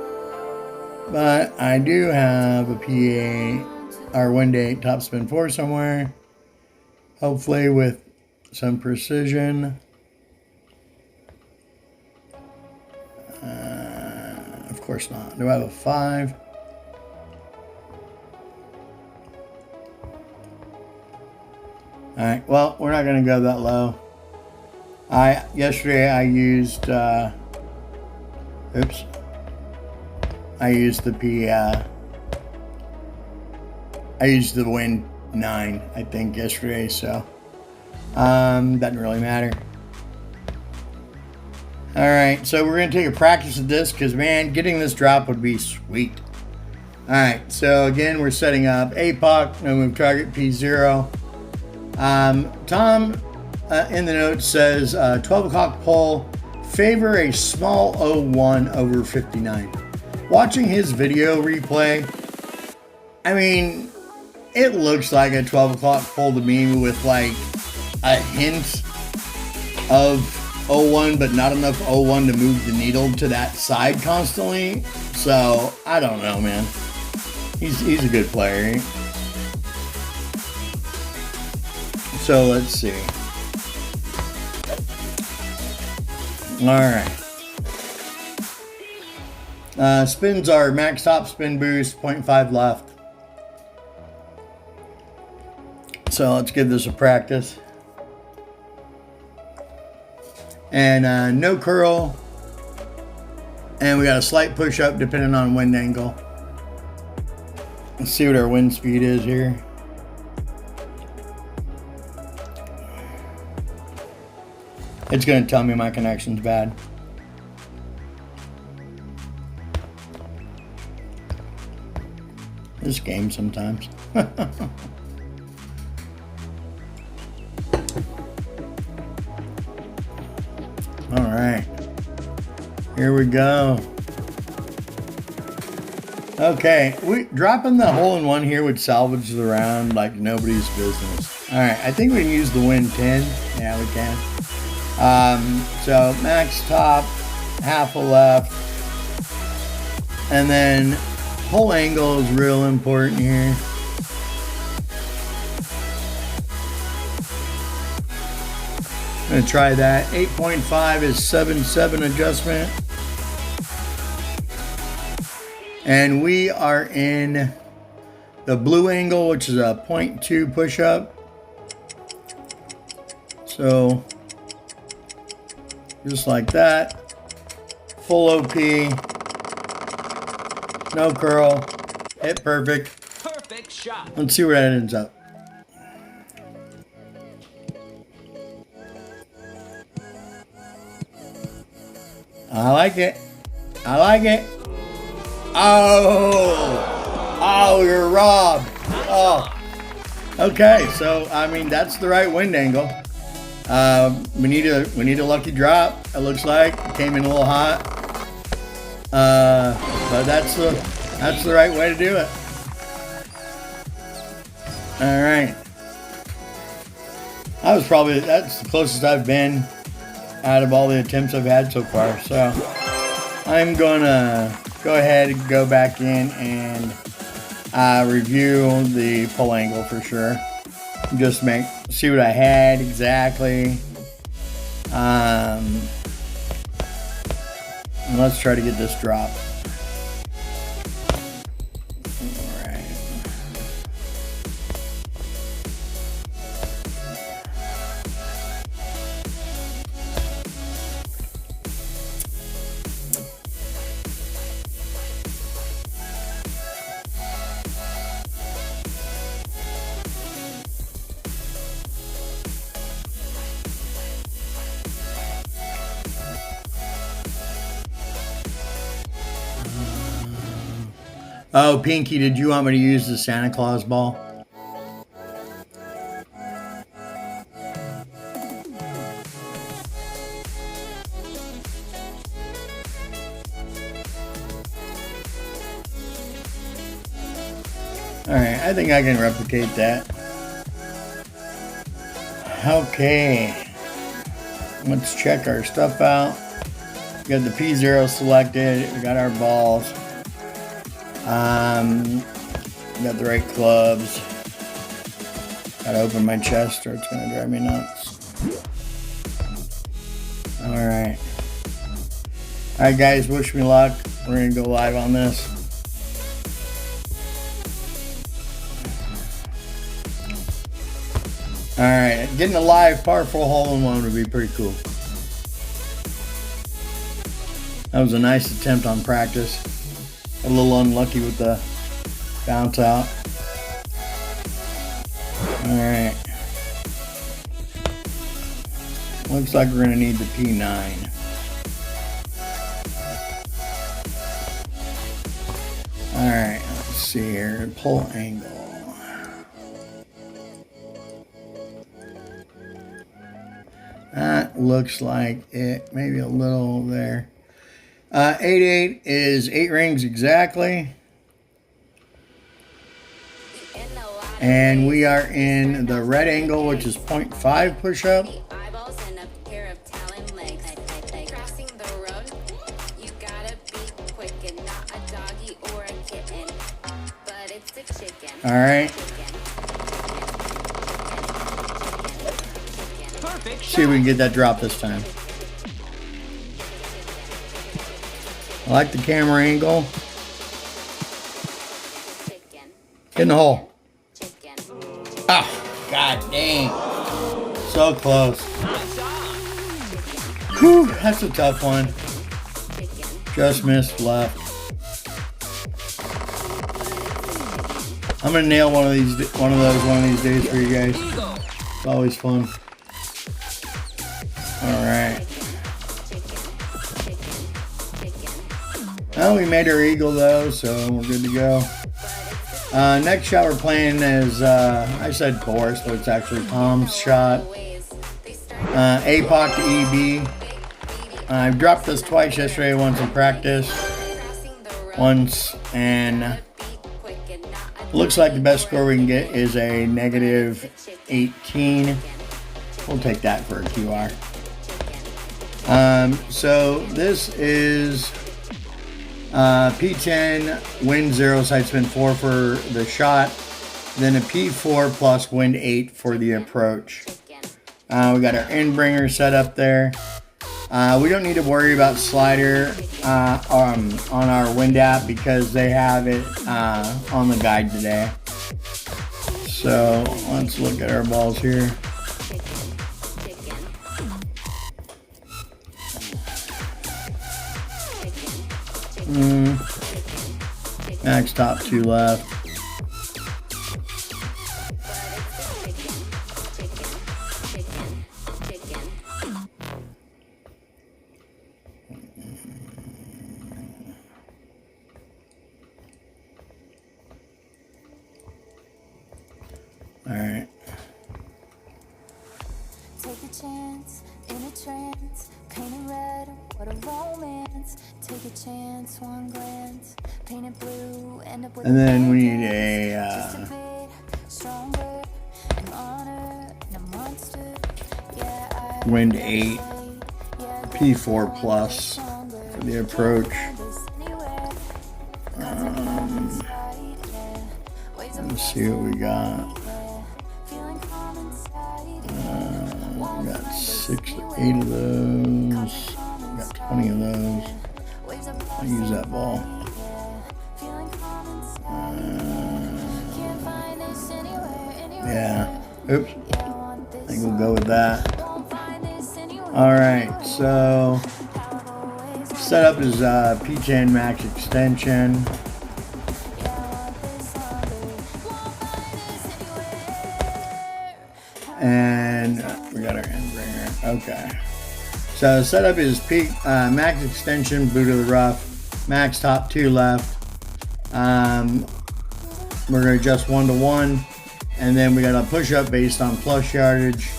But I do have a P8 or Wind 8 top spin 4 somewhere. Hopefully with some precision. Of course not. Do I have a 5? Alright, well, we're not going to go that low. Yesterday I used, I used the I used the Wind 9, I think, yesterday, so, doesn't really matter. Alright, so we're going to take a practice of this, because, man, getting this drop would be sweet. Alright, so again, we're setting up APOC, no move target P0. Tom in the notes says 12 o'clock pole, favor a small 01 over 59. Watching his video replay, I mean, it looks like a 12 o'clock pole to me with like a hint of 01, but not enough 01 to move the needle to that side constantly. So I don't know, man. He's a good player. So let's see. Alright. Spins are max top spin boost, 0.5 left. So let's give this a practice. And no curl. And we got a slight push up depending on wind angle. Let's see what our wind speed is here. It's going to tell me my connection's bad. This game sometimes. All right. Here we go. Okay, dropping the hole in one here would salvage the round like nobody's business. All right, I think we can use the Wind 10. Yeah, we can. So max top, half a left, and then hole angle is real important here. I'm gonna try that. 8.5 is 7.7 adjustment. And we are in the blue angle, which is a 0.2 push-up. So just like that. Full OP. No curl. Hit perfect. Perfect shot. Let's see where that ends up. I like it. I like it. Oh, you're robbed. Oh, okay. So I mean, that's the right wind angle. We need a lucky drop. It looks like it came in a little hot. But that's the right way to do it. All right. That's the closest I've been out of all the attempts I've had so far. So I'm gonna go ahead and go back in and review the pull angle for sure. Just see what I had exactly. And let's try to get this drop. All right. Oh, Pinky, did you want me to use the Santa Claus ball? Alright, I think I can replicate that. Okay. Let's check our stuff out. We got the P0 selected. We got our balls. We got the right clubs. Gotta open my chest or it's gonna drive me nuts. Alright. Alright guys, wish me luck. We're gonna go live on this. Alright, getting a live par 4 hole-in-one would be pretty cool. That was a nice attempt on practice. A little unlucky with the bounce out. Alright. Looks like we're going to need the P9. Alright, let's see here. Pull angle. That looks like it. Maybe a little there. 8-8 is 8 rings exactly. And we are in the red angle, which is 0.5 push-up. Eyeballs and a pair of talon legs. Crossing the road, you gotta be quick and not a doggy or a kitten, but it's a chicken. All right. Perfect See if we can get that drop this time. I like the camera angle. Get in the hole. Oh, god dang. So close. Whew, that's a tough one. Just missed left. I'm gonna nail one of these days for you guys. It's always fun. Alright. Well, we made our eagle though, so we're good to go. Next shot we're playing is, I said course, but it's actually Tom's shot. APOC to EB. I've dropped this twice yesterday, once in practice, once, and looks like the best score we can get is a negative 18. We'll take that for a QR. So this is P10, wind 0, side spin 4 for the shot, then a P4 plus wind 8 for the approach. We got our end bringer set up there. We don't need to worry about slider on our wind app because they have it on the guide today. So let's look at our balls here. Max top 2 left. All right. Take a chance in a trance, painted red, what a romance. Take a chance, one glance, painted blue, end up with. And then we need a stronger, an honor, and a monster. Yeah, wind 8, P4 plus for the approach. Let's see what we got. We got 8 of those. We got 20 of those. I'll use that ball. Yeah. Oops. I think we'll go with that. Alright, so setup is P10 max extension. And we got our end bringer. Okay. So setup is max extension, boot of the rough, max top 2 left, We're going to adjust 1 to 1. And then we got a push up based on plus yardage.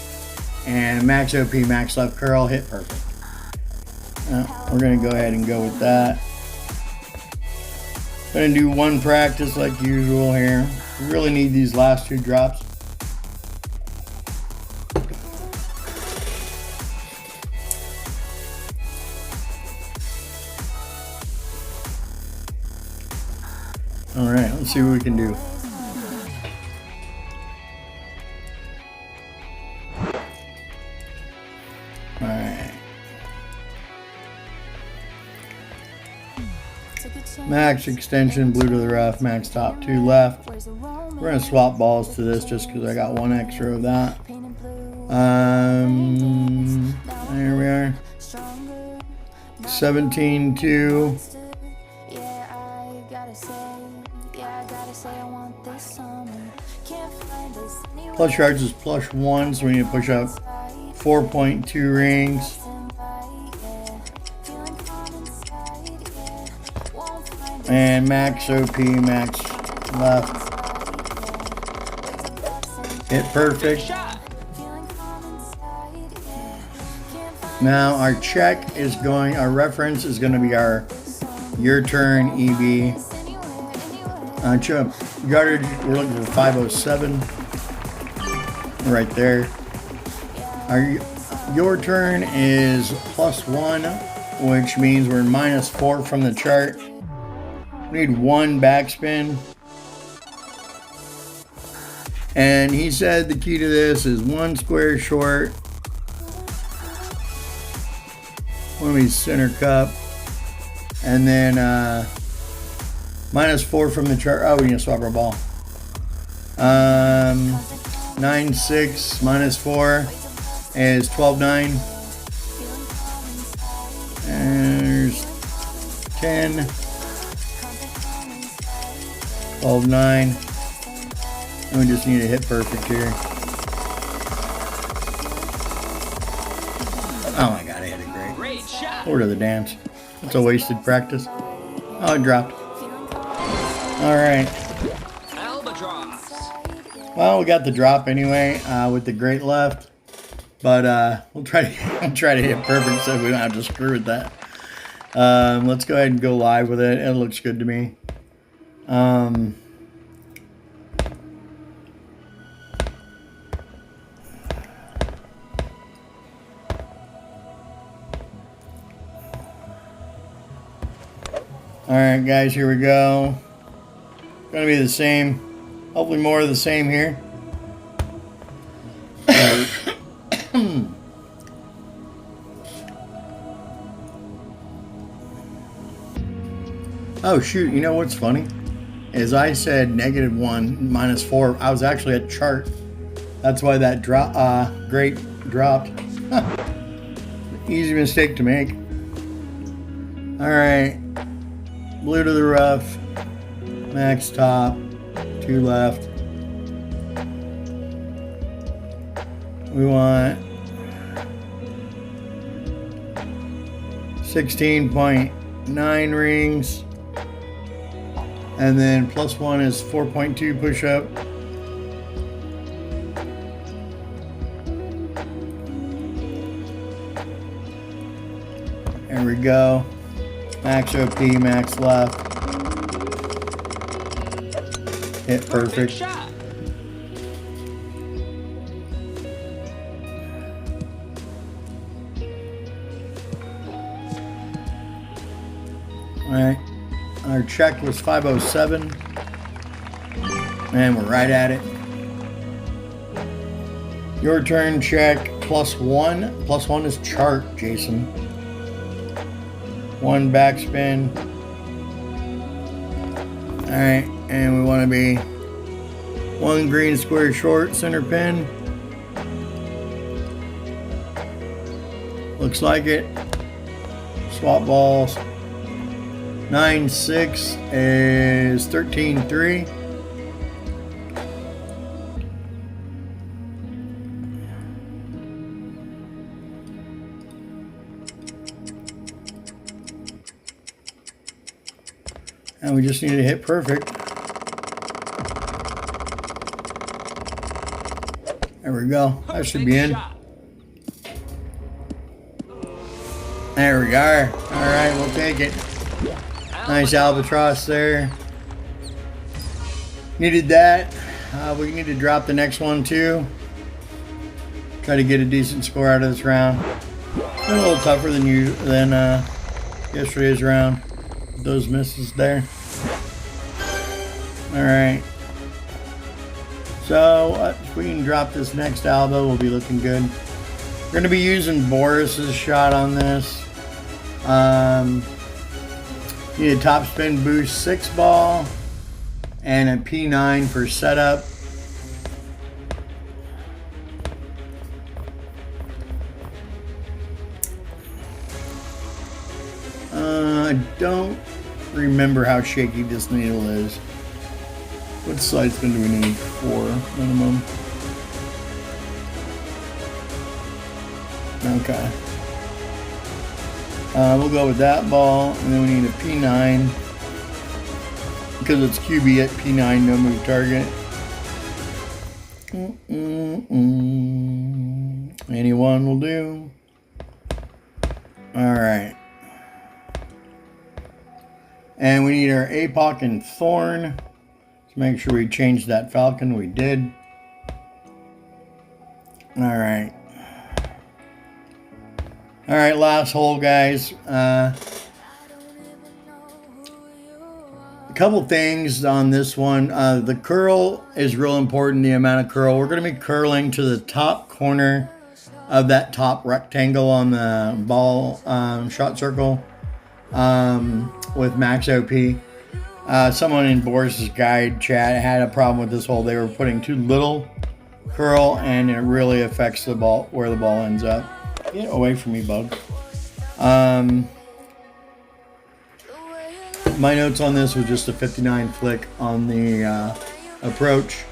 And max OP, max left curl, hit perfect. We're going to go ahead and go with that. Going to do one practice like usual here. We really need these last 2 drops. All right, let's see what we can do. All right. Max extension, blue to the rough, max top, 2 left. We're going to swap balls to this just because I got 1 extra of that. There we are. 17-2. Plus yards is plus 1, so we need to push up 4.2 rings. And max OP, max left. Hit perfect. Now our check is going, our reference is going to be our your turn EB. Yardage, we're looking for 507. Right there. Your turn is plus 1, which means we're minus 4 from the chart. We need 1 backspin. And he said the key to this is 1 square short. One of these center cup. And then minus 4 from the chart. Oh, we need to swap our ball. 9-6 minus 4 is 12-9. And there's 10. 12-9. And we just need to hit perfect here. Oh my god, I hit it great. Great shot. Order the dance. It's a wasted practice. Oh, it dropped. Alright. Albatross. Well, we got the drop anyway with the great left. But we'll try to hit perfect so we don't have to screw with that. Let's go ahead and go live with it. It looks good to me. Alright guys, here we go. Gonna be the same. Hopefully more of the same here. Oh shoot, you know what's funny? Is I said -1, -4. I was actually at chart. That's why that great dropped. Easy mistake to make. Alright. Blue to the rough. Max top. 2 left. We want 16.9 rings. And then plus 1 is 4.2 push up. There we go. Max OP, max left. Hit perfect. Shot. Alright. Our check was 507. And we're right at it. Your turn check plus 1. Plus 1 is chart, Jason. 1 backspin. Alright, and we want to be 1 green square short, center pin. Looks like it. Swap balls. 9-6 is 13-3. And we just need to hit perfect. There we go. That should be in. Shot. There we are. Alright, we'll take it. Nice albatross there. Needed that. We need to drop the next one too. Try to get a decent score out of this round. A little tougher than yesterday's round. Those misses there. Alright. So if we can drop this next Alba, we'll be looking good. We're going to be using Boris's shot on this. Need a top spin boost 6 ball and a P9 for setup. I don't remember how shaky this needle is. What side spin do we need? 4 minimum. Okay. We'll go with that ball, and then we need a P9 because it's QB at P9, no move target. Anyone will do. All right. And we need our APOC and Thorn. Let's make sure we change that Falcon. We did. All right. All right, last hole, guys. A couple things on this one. The curl is real important, the amount of curl. We're going to be curling to the top corner of that top rectangle on the ball shot circle with max OP. Someone in Boris's guide chat had a problem with this hole. They were putting too little curl, and it really affects the ball, where the ball ends up. Get away from me, bug. My notes on this was just a 59 flick on the approach.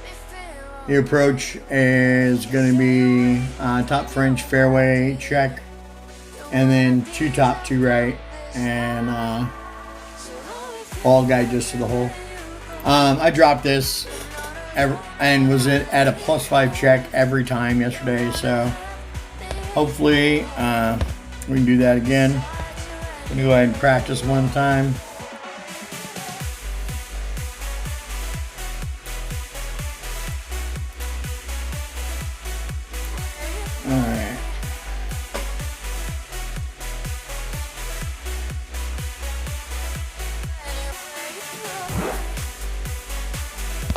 The approach is going to be top French fairway check, and then 2 top, 2 right, and ball guide just to the hole. I dropped this and was at a +5 check every time yesterday, so hopefully we can do that again. I'm going to go ahead and practice one time. Alright.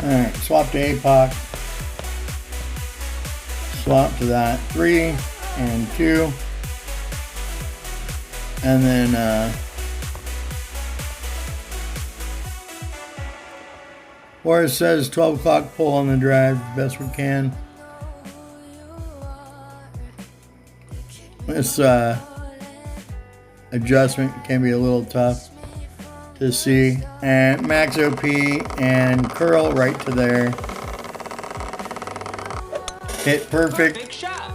Alright, swap to APOC. Swap to that 3 and 2. And then or it says 12 o'clock pull on the drive, best we can. This adjustment can be a little tough to see. And max OP and curl right to there. Hit perfect. Big shot.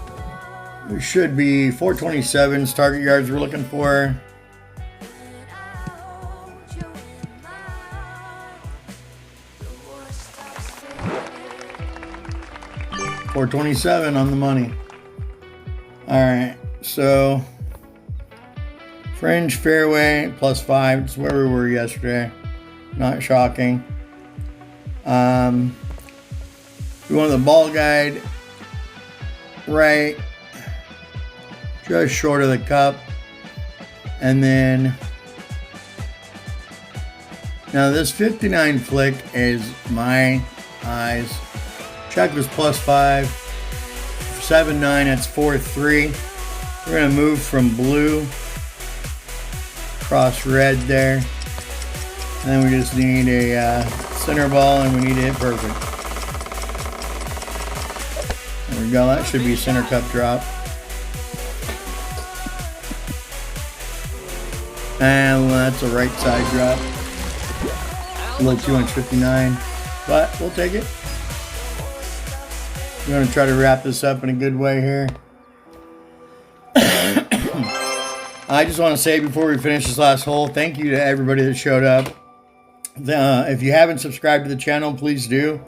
It should be 427's target yards we're looking for. $427 on the money. Alright, so fringe fairway +5. It's where we were yesterday. Not shocking. We want the ball guide right, just short of the cup. And then now this 59 flick is my eyes. Check was +5. 7-9, that's 4-3. We're gonna move from blue across red there. And then we just need a center ball, and we need to hit perfect. There we go, that should be center cup drop. And that's a right side drop. A little 259, but we'll take it. We're going to try to wrap this up in a good way here. I just want to say before we finish this last hole, thank you to everybody that showed up. If you haven't subscribed to the channel, please do.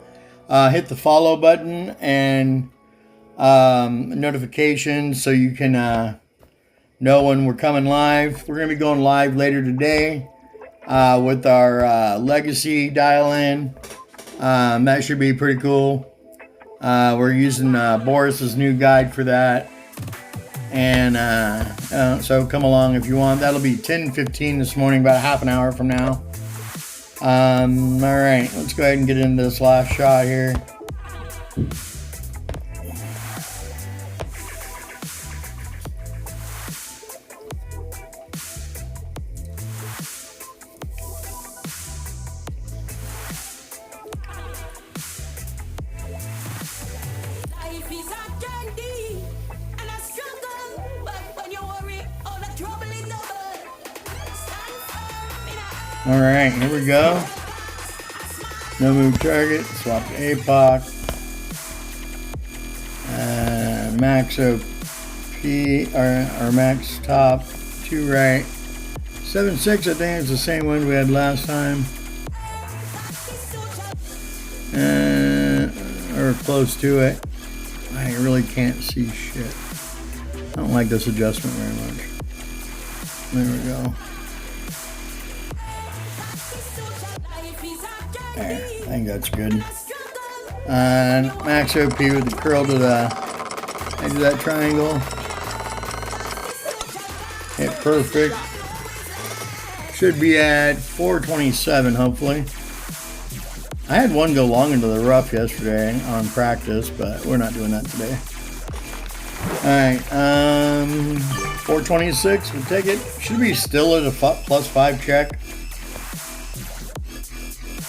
Hit the follow button and notifications so you can know when we're coming live. We're going to be going live later today with our legacy dial-in. That should be pretty cool. We're using Boris's new guide for that. And so come along if you want. That'll be 10:15 this morning, about half an hour from now. All right, let's go ahead and get into this last shot here. Life is a journey and a struggle, but when you worry, all the trouble is double. Stand firm in a All right, here we go. No move target. Swap to APOC. Max OP or max top 2 right. 7-6. I think it's the same one we had last time. Or close to it. I really can't see shit. I don't like this adjustment very much. There we go. There, I think that's good. And max OP with the curl to the edge of that triangle. Hit perfect. Should be at 427 hopefully. I had one go long into the rough yesterday on practice, but we're not doing that today. Alright, 426, we'll take it. Should be still at a +5 check.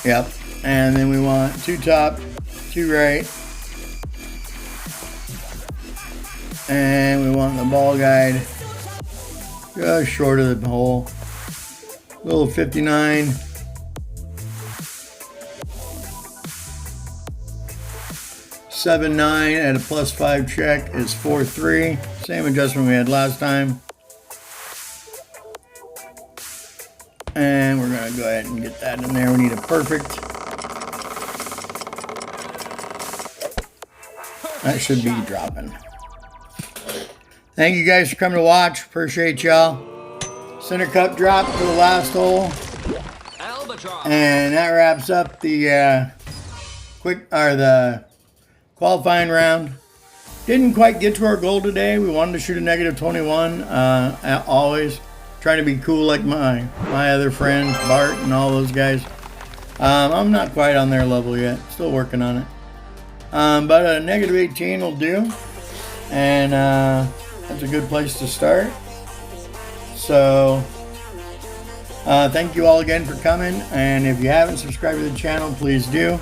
Yep, and then we want 2 top, 2 right. And we want the ball guide just short of the hole. Little 59. $7.9 at a +5 check is 4.3. Same adjustment we had last time. And we're going to go ahead and get that in there. We need a perfect. That should be dropping. Thank you guys for coming to watch. Appreciate y'all. Center cup drop to the last hole. Albatross. And that wraps up the the qualifying round. Didn't quite get to our goal today. We wanted to shoot a -21. Always trying to be cool like my other friends, Bart and all those guys. I'm not quite on their level yet. Still working on it. But a -18 will do. And that's a good place to start. So thank you all again for coming. And if you haven't subscribed to the channel, please do.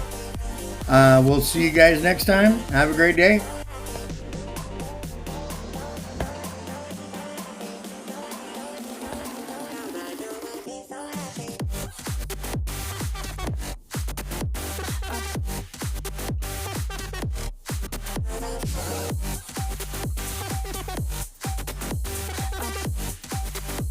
We'll see you guys next time. Have a great day.